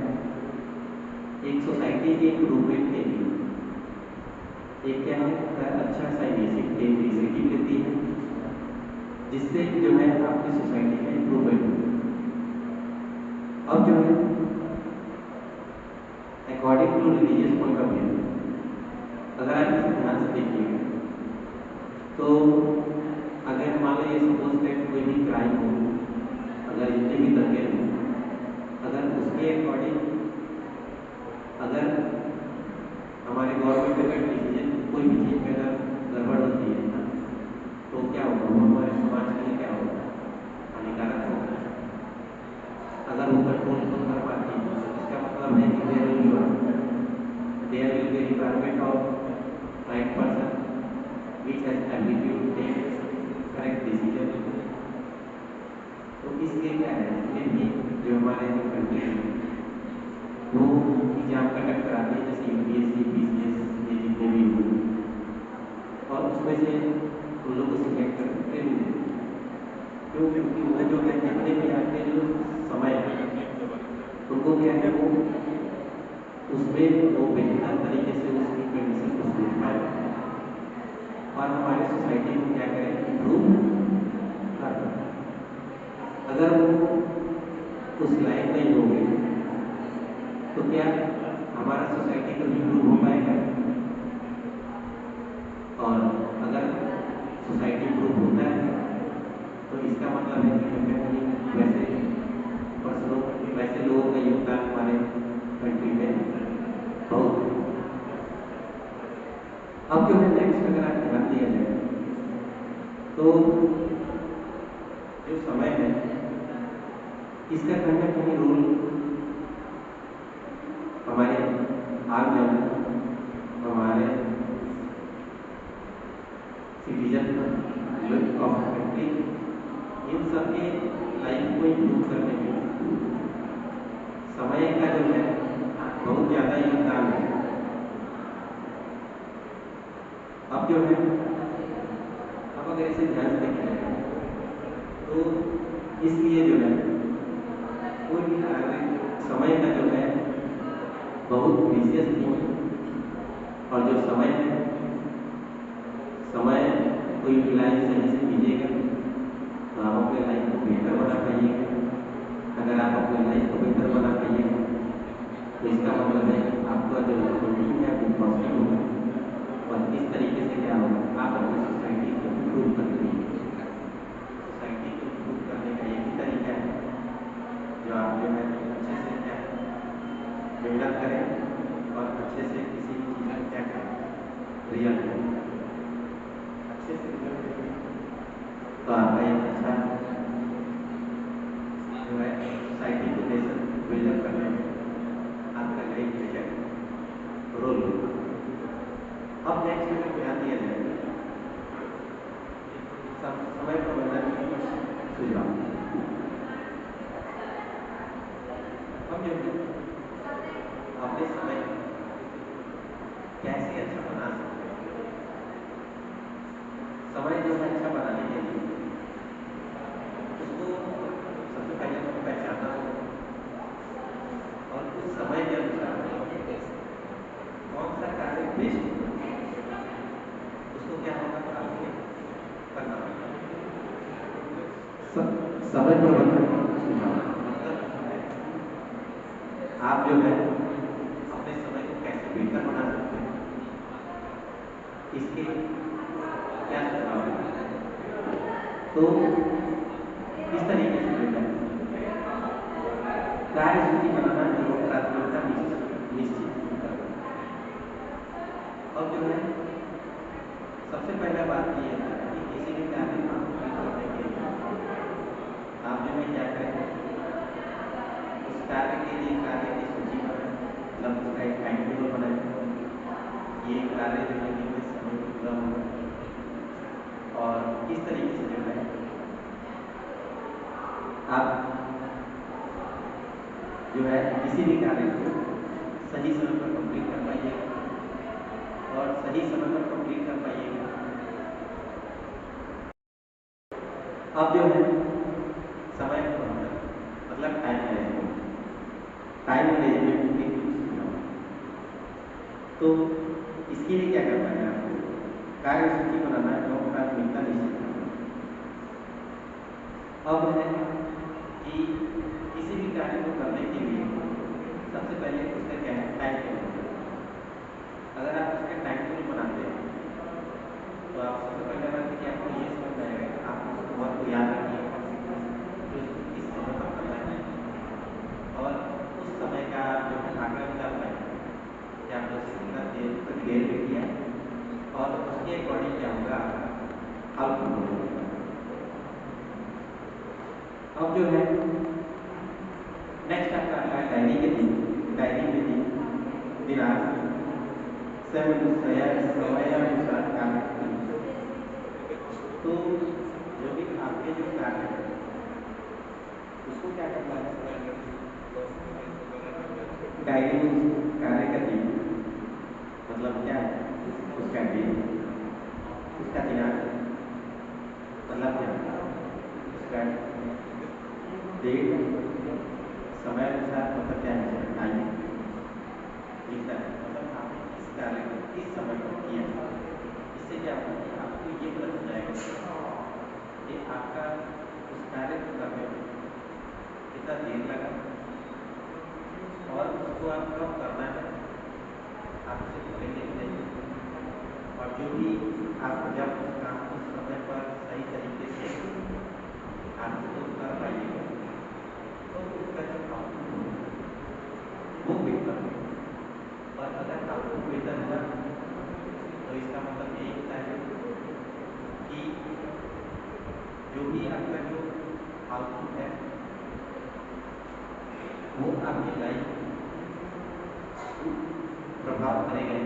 एक सोसाइटी के इम्प्रूवमेंट के लिए एक क्या है अच्छा सा इनिशिएटिव लेती है, जिससे जो है आपकी सोसाइटी में इम्प्रूवमेंट हो। अब जो है according to religious point of view, अगर आप इसे ध्यान से देखिएगा तो अगर मान लीजिए सपोज दैट कोई भी क्राइम हो, अगर जितने भी दंगे हों, अगर उसके अकॉर्डिंग अगर हमारे गवर्नमेंट अगर डिसीजन कोई भी चीज़ में अगर गड़बड़ होती है ना, तो क्या होगा, वो हमारे समाज के लिए क्या होगा, हानिकारक होगा। अगर वो कंट्रोल को कर पाती है तो इसका मतलब है कि there will be requirement of right person which has ability to take correct decision। तो इसलिए क्या है, इसलिए भी जो हमारे जो कंट्री है वो एग्जाम कंडक्ट कराते हैं, जैसे यूपीएससी, पीसीएस, ये जितने भी हुए, और उसमें से उन लोगों को सिलेक्ट कर ट्रेनिंग देते हैं। क्यों? क्योंकि वो जो है जितने भी आपके जो समय है उनको क्या है, वो उसमें वो बेहतर तरीके से उसकी कंडीशन को समझ पाए और हमारे सोसाइटी को क्या करें, इम्प्रूव कर पाए। अगर वो उस लाइन नहीं होंगे तो क्या हमारा सोसाइटी कभी इम्प्रूव हो पाएगा? और अगर सोसाइटी इम्प्रूव होता है तो इसका मतलब है कि कहीं ना कहीं वैसे लोगों का योगदान हमारे कंट्री में बहुत है। अब जो है नेक्स्ट अगर आप ध्यान दिया जाए तो जो समय है इसका कहीं ना कहीं रोल हमारे आम जनता, हमारे सिटीजन ऑफ कंट्री, इन सबके लाइफ को इम्प्रूव करने में समय का जो है बहुत ज़्यादा योगदान है। अब जो है अब अगर इसे ध्यान से देखें तो इसलिए जो है कोई भी कार्य समय का जो है बहुत प्रीशियस थी, और जो समय है समय को यूटिलाइज सही से कीजिएगा तो आप अपने लाइफ को बेहतर बना पाइएगा। अगर आप अपने लाइफ को बेहतर बना पाइएगा तो इसका मतलब है कि आपका जो थिंकिंग है वो पॉजिटिव होगा, और इस तरीके से क्या होगा, आप अपनी सोसाइटी को इम्प्रूव करते हैं। सोसाइटी को इम्प्रूव करने का एक ही तरीका है जो आप सुझाव। हम जो है अपने समय कैसे अच्छा बना सकते हैं। समय जो है अच्छा बनाने के लिए उसको सबसे पहले तो पहचानना होगा और उस समय के अनुसार कौन सा कार्य बेस्ट होगा उसको क्या होगा आपको करना होगा। समय प्रबंधन मतलब है आप जो है अपने समय को कैसे बेहतर बना सकते हैं, इसके क्या सुझाव है। तो इस तरीके से जो है कार्य सूची बनाना एवं प्राथमिकता निश्चित करना। अब जो है सबसे पहला बात ये है कि किसी भी कार्य को पूर्ण करने के लिए आप जो है क्या करें, उस कार्य के लिए कार्य की सूची बनाएं, मतलब उसका एक टाइम टेबल बनाएं। ये कार्य जो है कितने समय में पूरा होगा और इस तरीके से जो है आप जो है किसी भी कार्य को सही समय पर कंप्लीट कर पाइएगा और सही समय पर कंप्लीट कर पाइएगा। अब जो है समय प्रबंधन मतलब टाइम मैनेजमेंट के कुछ सुझाव। तो इसके लिए क्या करना है, आपको कार्य सूची बनाना है और प्राथमिकता निश्चित करना है। अब है कि किसी भी कार्य को करने के लिए सबसे पहले उसका क्या है टाइम टेबल। अगर आप उसके टाइम टेबल बनाते हैं तो आप सबसे पहले बात है कि आपको ये समझ आएगा कि आप उस वर्क को याद रखिए कि उसको किस समय पर करना है और उस समय का जो है आंकड़ा निकाल पाएंगे कि आपने उसे कितना देर में किया और उसके अकॉर्डिंग क्या होगा आपका आउटपुट होगा। अब जो है नेक्स्ट आपका आता है डायरी के दिन। डायरी में दिनांक समयानुसार कार्य। तो जो भी आपके जो कार्य है उसको क्या करना है, डायरी में कार्य का दिन मतलब क्या है, उसका दिन, उसका दिनांक मतलब क्या, उसका डेट, समय अनुसार मतलब क्या है टाइम लिखना है, मतलब आपने किस कार्य को किस समय पर किया। इससे क्या होगा कि आपको ये पता चल जाएगा कि आपका उस कार्य को करने में कितना देर लगा और उसको आप कब करना है, आप उसे भूलेंगे कि नहीं। और जो भी आप जब उस काम को समय पर सही तरीके से आप उसको कर पाइएगा तो उसका जो आउटपुट होगा वो बेहतर होगा। और अगर आउटपुट बेहतर हुआ तो इसका मतलब यही होता है कि जो भी आपका जो आउटपुट है वो आपकी लाइफ प्रभाव करेगा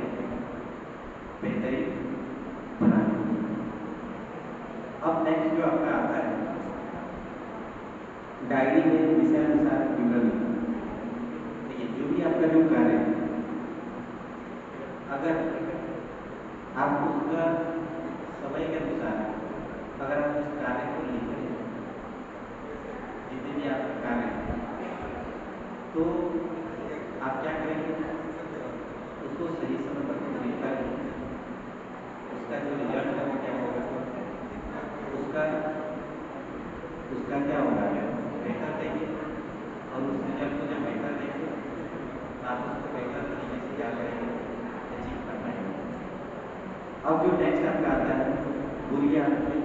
बेहतरीन बनाने। अब नेक्स्ट जो आपका आता है डायरी में विषयानुसार विवरण। देखिए जो भी आपका जो कार्य है अगर आप उसका समय के अनुसार अगर आप उस कार्य को लिखते हैं जितने भी आपका कार्य है तो आप क्या करेंगे, उसको सही समय पर कंप्लीट करेंगे। उसका जो रिजल्ट है वो क्या होगा, उसका उसका क्या होगा बेहतर देंगे और उस रिजल्ट को जब बेहतर देंगे तो आप उसको बेहतर तरीके से क्या करेंगे अचीव कर पाएंगे। अब जो नेक्स्ट आपका आता है बुरी आदतें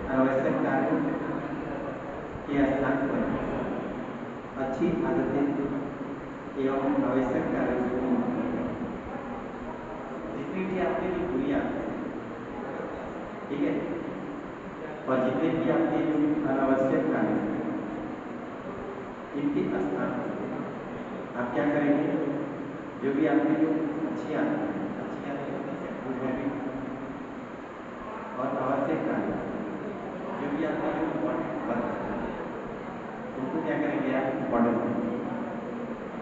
अनावश्यक कार्यों के स्थान पर अच्छी आदतें एवं आवश्यक कार्यों को जितनी भी आपकी जो बुरी आदतें ठीक है और जितने भी आपके जो अनावश्यक कार्य इनके स्थान पर आप क्या करेंगे, जो भी आपकी जो अच्छी आदतें गुड हैबिट और आवश्यक कार्य जो भी आपका जो इम्पोर्टेंट वर्क है उनको क्या करेंगे आप इम्पोर्टेंट करेंगे,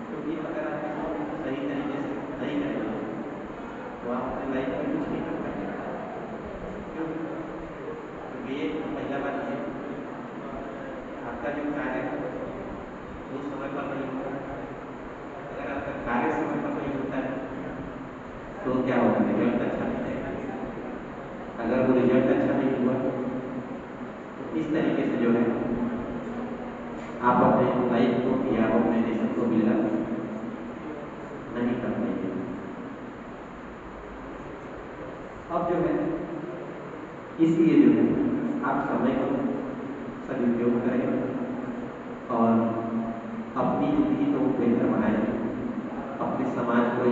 क्योंकि अगर आप इसको सही तरीके से नहीं करेंगे तो आप अपनी लाइफ में कुछ नहीं कर पाएंगे। क्यों? क्योंकि ये पहला बात ये आपका जो कार्य है वो समय पर नहीं होता है। अगर आपका कार्य समय पर नहीं होता है तो क्या होगा, रिजल्ट अच्छा नहीं देगा। अगर वो रिजल्ट अच्छा नहीं हुआ तो इस तरीके से जो है आप अपने लाइफ को या अपने नेशन को बिल्डअप नहीं कर पाएंगे। अब जो है इसलिए जो है आप समय को सदुपयोग करें और अपनी जिंदगी को बेहतर बनाएं, अपने समाज को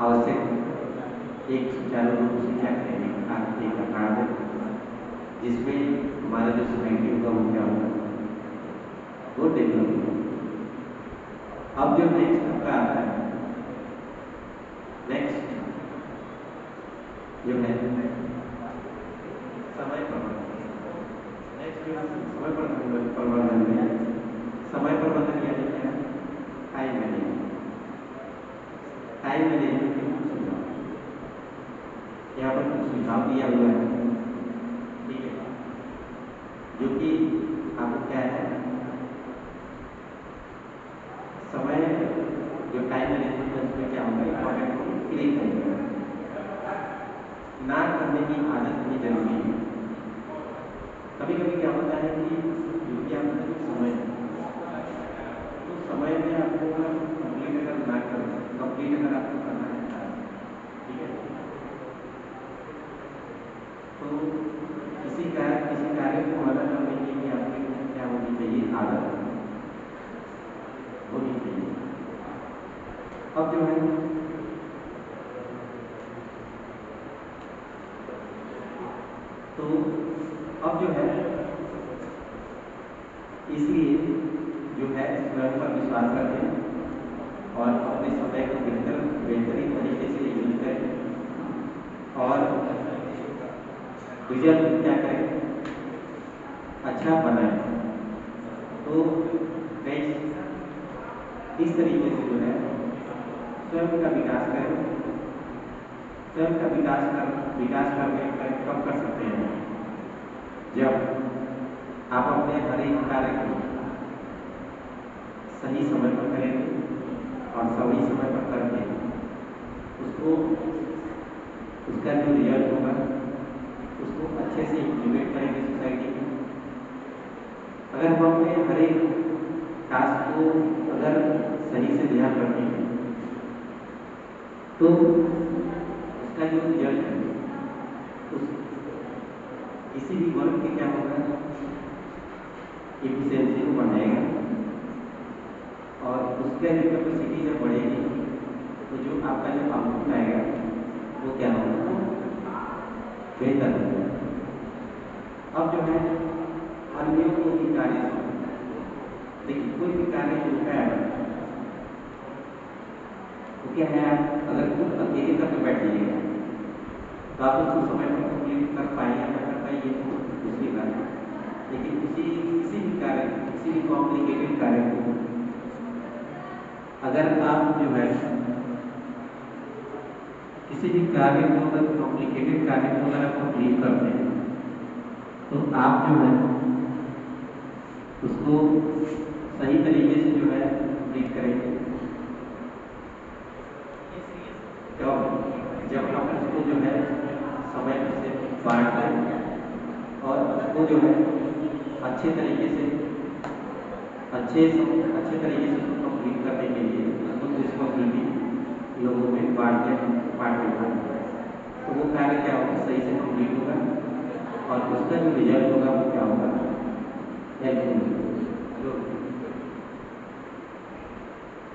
आवश्यक एक सुचारू रूप से क्या करेंगे आप एक अखाड़ा दें जिसमें हमारा जो सोसाइटी होगा वो क्या होगा, वो डेवलप होगा। अब जो नेक्स्ट आपका आता है, नेक्स्ट जो है समय प्रबंधन। नेक्स्ट जो है समय प्रबंधन में समय प्रबंधन यानी क्या, टाइम मैनेजमेंट। टाइम मैनेजमेंट के कुछ सुझाव यहाँ पर कुछ सुझाव दिया हुआ है, ठीक है, जो कि आपको क्या है समय जो टाइम मैनेजमेंट है उसमें क्या होगा इम्पोर्टेंट को क्लिक करेगा। ना करने की आदत भी जरूरी है। कभी कभी क्या होता है कि जो कि आपका जो समय है तो समय में आपको कंप्लीट अगर ना करें, कंप्लीट अगर आपको करना है, ठीक है, तो किसी कार्य को पूरा करने के लिए आपके क्या होनी चाहिए, आदत होनी चाहिए। अब जो है तो अब जो है इसलिए जो है स्वयं पर विश्वास रखें और अपने समय को बेहतरीन तरीके से यूज करें और रिजल्ट क्या करें, अच्छा बनाएं। तो इस तरीके से जो है स्वयं का विकास करें। स्वयं का विकास कब कर सकते हैं, जब आप अपने हर एक कार्य को सही समय पर करेंगे और सही समय पर करके उसको उसका जो रिजल्ट होगा उसको अच्छे से इम्प्लीमेंट करेंगे सोसाइटी में। अगर हम अपने हर एक टास्क को अगर सही से ध्यान रखेंगे तो उसका जो रिजल्ट है उस किसी भी वर्क के क्या होगा, एफिशिएंसी को बढ़ाएगा और उसका जो कैपेसिटी जब बढ़ेगी तो जो आपका जो आउटपुट आएगा वो क्या होगा, बेहतर होगा। अब जो है अन्यों को भी कार्य देखिए, कोई भी कार्य जो है वो क्या है, आप अगर खुद अकेले करके बैठिएगा तो आप उसको समय पर कंप्लीट कर पाएंगे ना कर पाएंगे तो दूसरी बात है। लेकिन किसी भी कार्य, किसी भी कॉम्प्लिकेटेड कार्य को अगर आप जो है किसी भी कार्य को अगर कॉम्प्लिकेटेड कार्य को अगर आप कंप्लीट करते हैं तो आप जो है उसको सही तरीके से जो है कंप्लीट करेंगे। जब हम उसको जो है समय से बांट दें और उसको जो है अच्छे तरीके से तरीके से उसको कंप्लीट करने के लिए उसको रिस्पॉन्सिबिलिटी लोगों में बांट दें तो वो कार्य क्या होगा, सही से कंप्लीट होगा और उसका जो रिजल्ट होगा वो क्या होगा,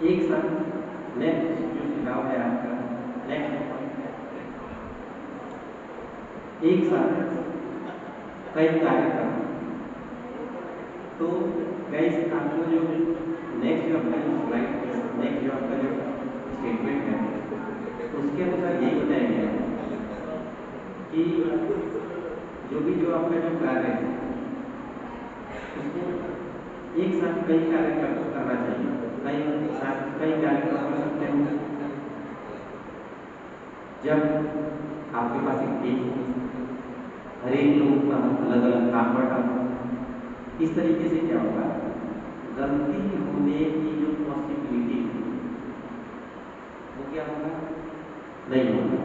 एक साथ नेक्स्ट जो सुझाव है आपका, नेक्स्ट एक साथ कई कार्य करना। तो गाइस आपको जो नेक्स्ट जो आपका जो स्लाइड, नेक्स्ट जो आपका जो स्टेटमेंट है उसके अनुसार यही बताया गया है कि जो आपका जो कार्य है उसको एक साथ कई कार्य करना चाहिए, कई साथ कई कार्य कर सकते हैं। जब आपके पास एक टीम हो, हर एक लोग का अलग अलग काम बटा हो, इस तरीके से क्या होगा, गलती होने की जो पॉसिबिलिटी है वो क्या होगा, नहीं होगा।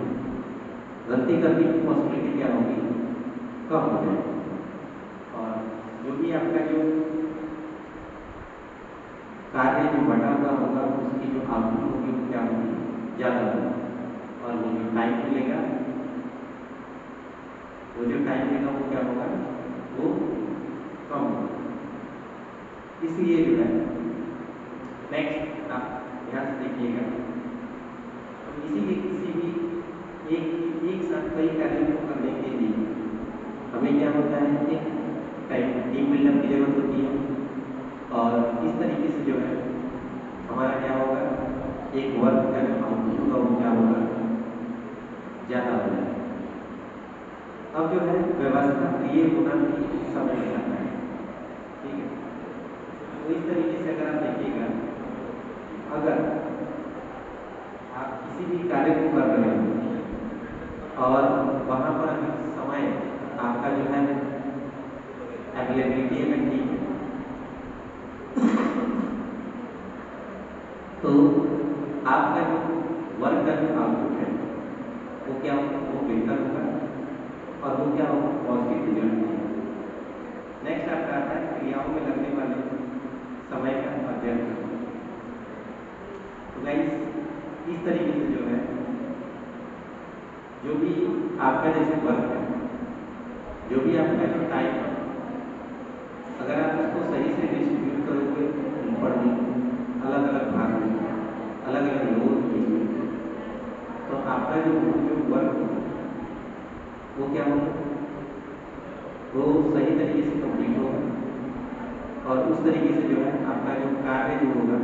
गलती करने की पॉसिबिलिटी क्या होगी, कम हो जाएगी। और जो भी आपका जो कार्य जो बटा हुआ होगा उसकी जो आउटपुट होगी वो क्या होगी, ज़्यादा होगी। और वो जो टाइम मिलेगा, वो जो टाइम मिलेगा वो क्या होगा, वो कम होगा। इसलिए जो है नेक्स्ट आप ध्यान से देखिएगा, तो इसीलिए किसी भी एक साथ कई कार्यों को करने के लिए हमें क्या होता है, एक टीम बिल्डअप की जरूरत होती है। और इस तरीके से जो है हमारा क्या होगा, एक वर्क का जो आउटपुट होगा वो क्या होगा, ज़्यादा हो जाएगा। अब जो है व्यवस्था ये होना भी समय लगाता है, ठीक है। तो इस तरीके से अगर आप देखिएगा, अगर आप किसी भी कार्य को कर रहे हो और वहाँ पर अगर समय आपका जो है अवेलेबिलिटी अगर ठीक है, तो आपका जो वर्क का जो आउटपुट है वो क्या होगा, वो बेहतर होगा और वो क्या होगा, पॉजिटिव रिजल्ट देगा। नेक्स्ट आपका आता है क्रियाओं में लगने वाले समय का अध्ययन करना। तो गाइस इस तरीके से जो है जो भी आपका जैसे वर्क है, जो भी आपका जो टाइम है, अगर आप उसको सही से डिस्ट्रीब्यूट करोगे पढ़ने अलग अलग भाग में, अलग अलग लोगों के बीच में, तो आपका जो वर्क है वो क्या होगा, वो सही तरीके से कंप्लीट होगा। और उस तरीके से जो है आपका जो कार्य जो होगा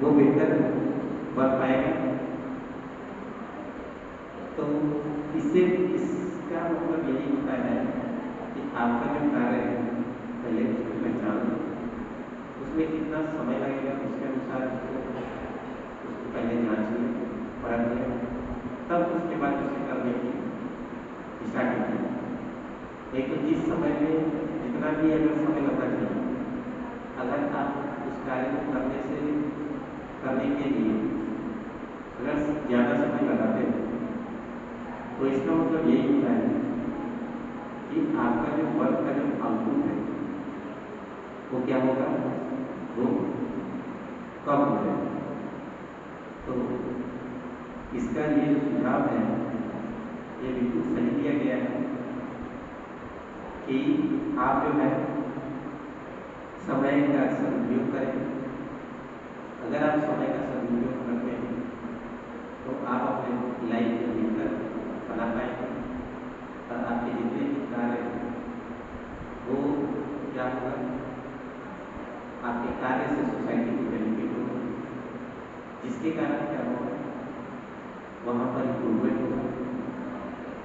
वो बेहतर बन पाएगा। तो इसका मतलब यही होता है कि आपका जो कार्य है पहले उसकी पहचान लो, उसमें कितना समय लगेगा उसके अनुसार उसको पहले जांचिए, परखिए, तब उसके बाद उसे करने की दिशा कीजिए। एक तो जिस समय में जितना भी अगर समय लगना चाहिए, अगर आप उस कार्य को करने के लिए अगर ज़्यादा समय लगाते हो तो इसका मतलब यही होता है कि आपका जो वर्क का जो आउटपुट है वो क्या होगा, वो कम हो जाएगा। तो इसका ये जो सुझाव है ये बिल्कुल सही दिया गया है कि आप जो है समय का सदुपयोग करें। अगर आप समय का सदुपयोग करते हैं तो आप अपने लाइफ को बेहतर बना पाएंगे और आपके जितने भी कार्य हैं वो क्या होगा, आपके कार्य से सोसाइटी को बेनिफिट होगा, जिसके कारण क्या होगा, वहाँ पर इम्प्रूवमेंट होगा।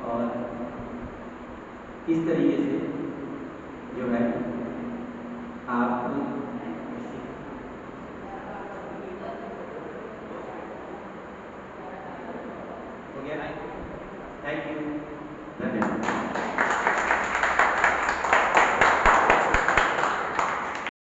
और इस तरीके से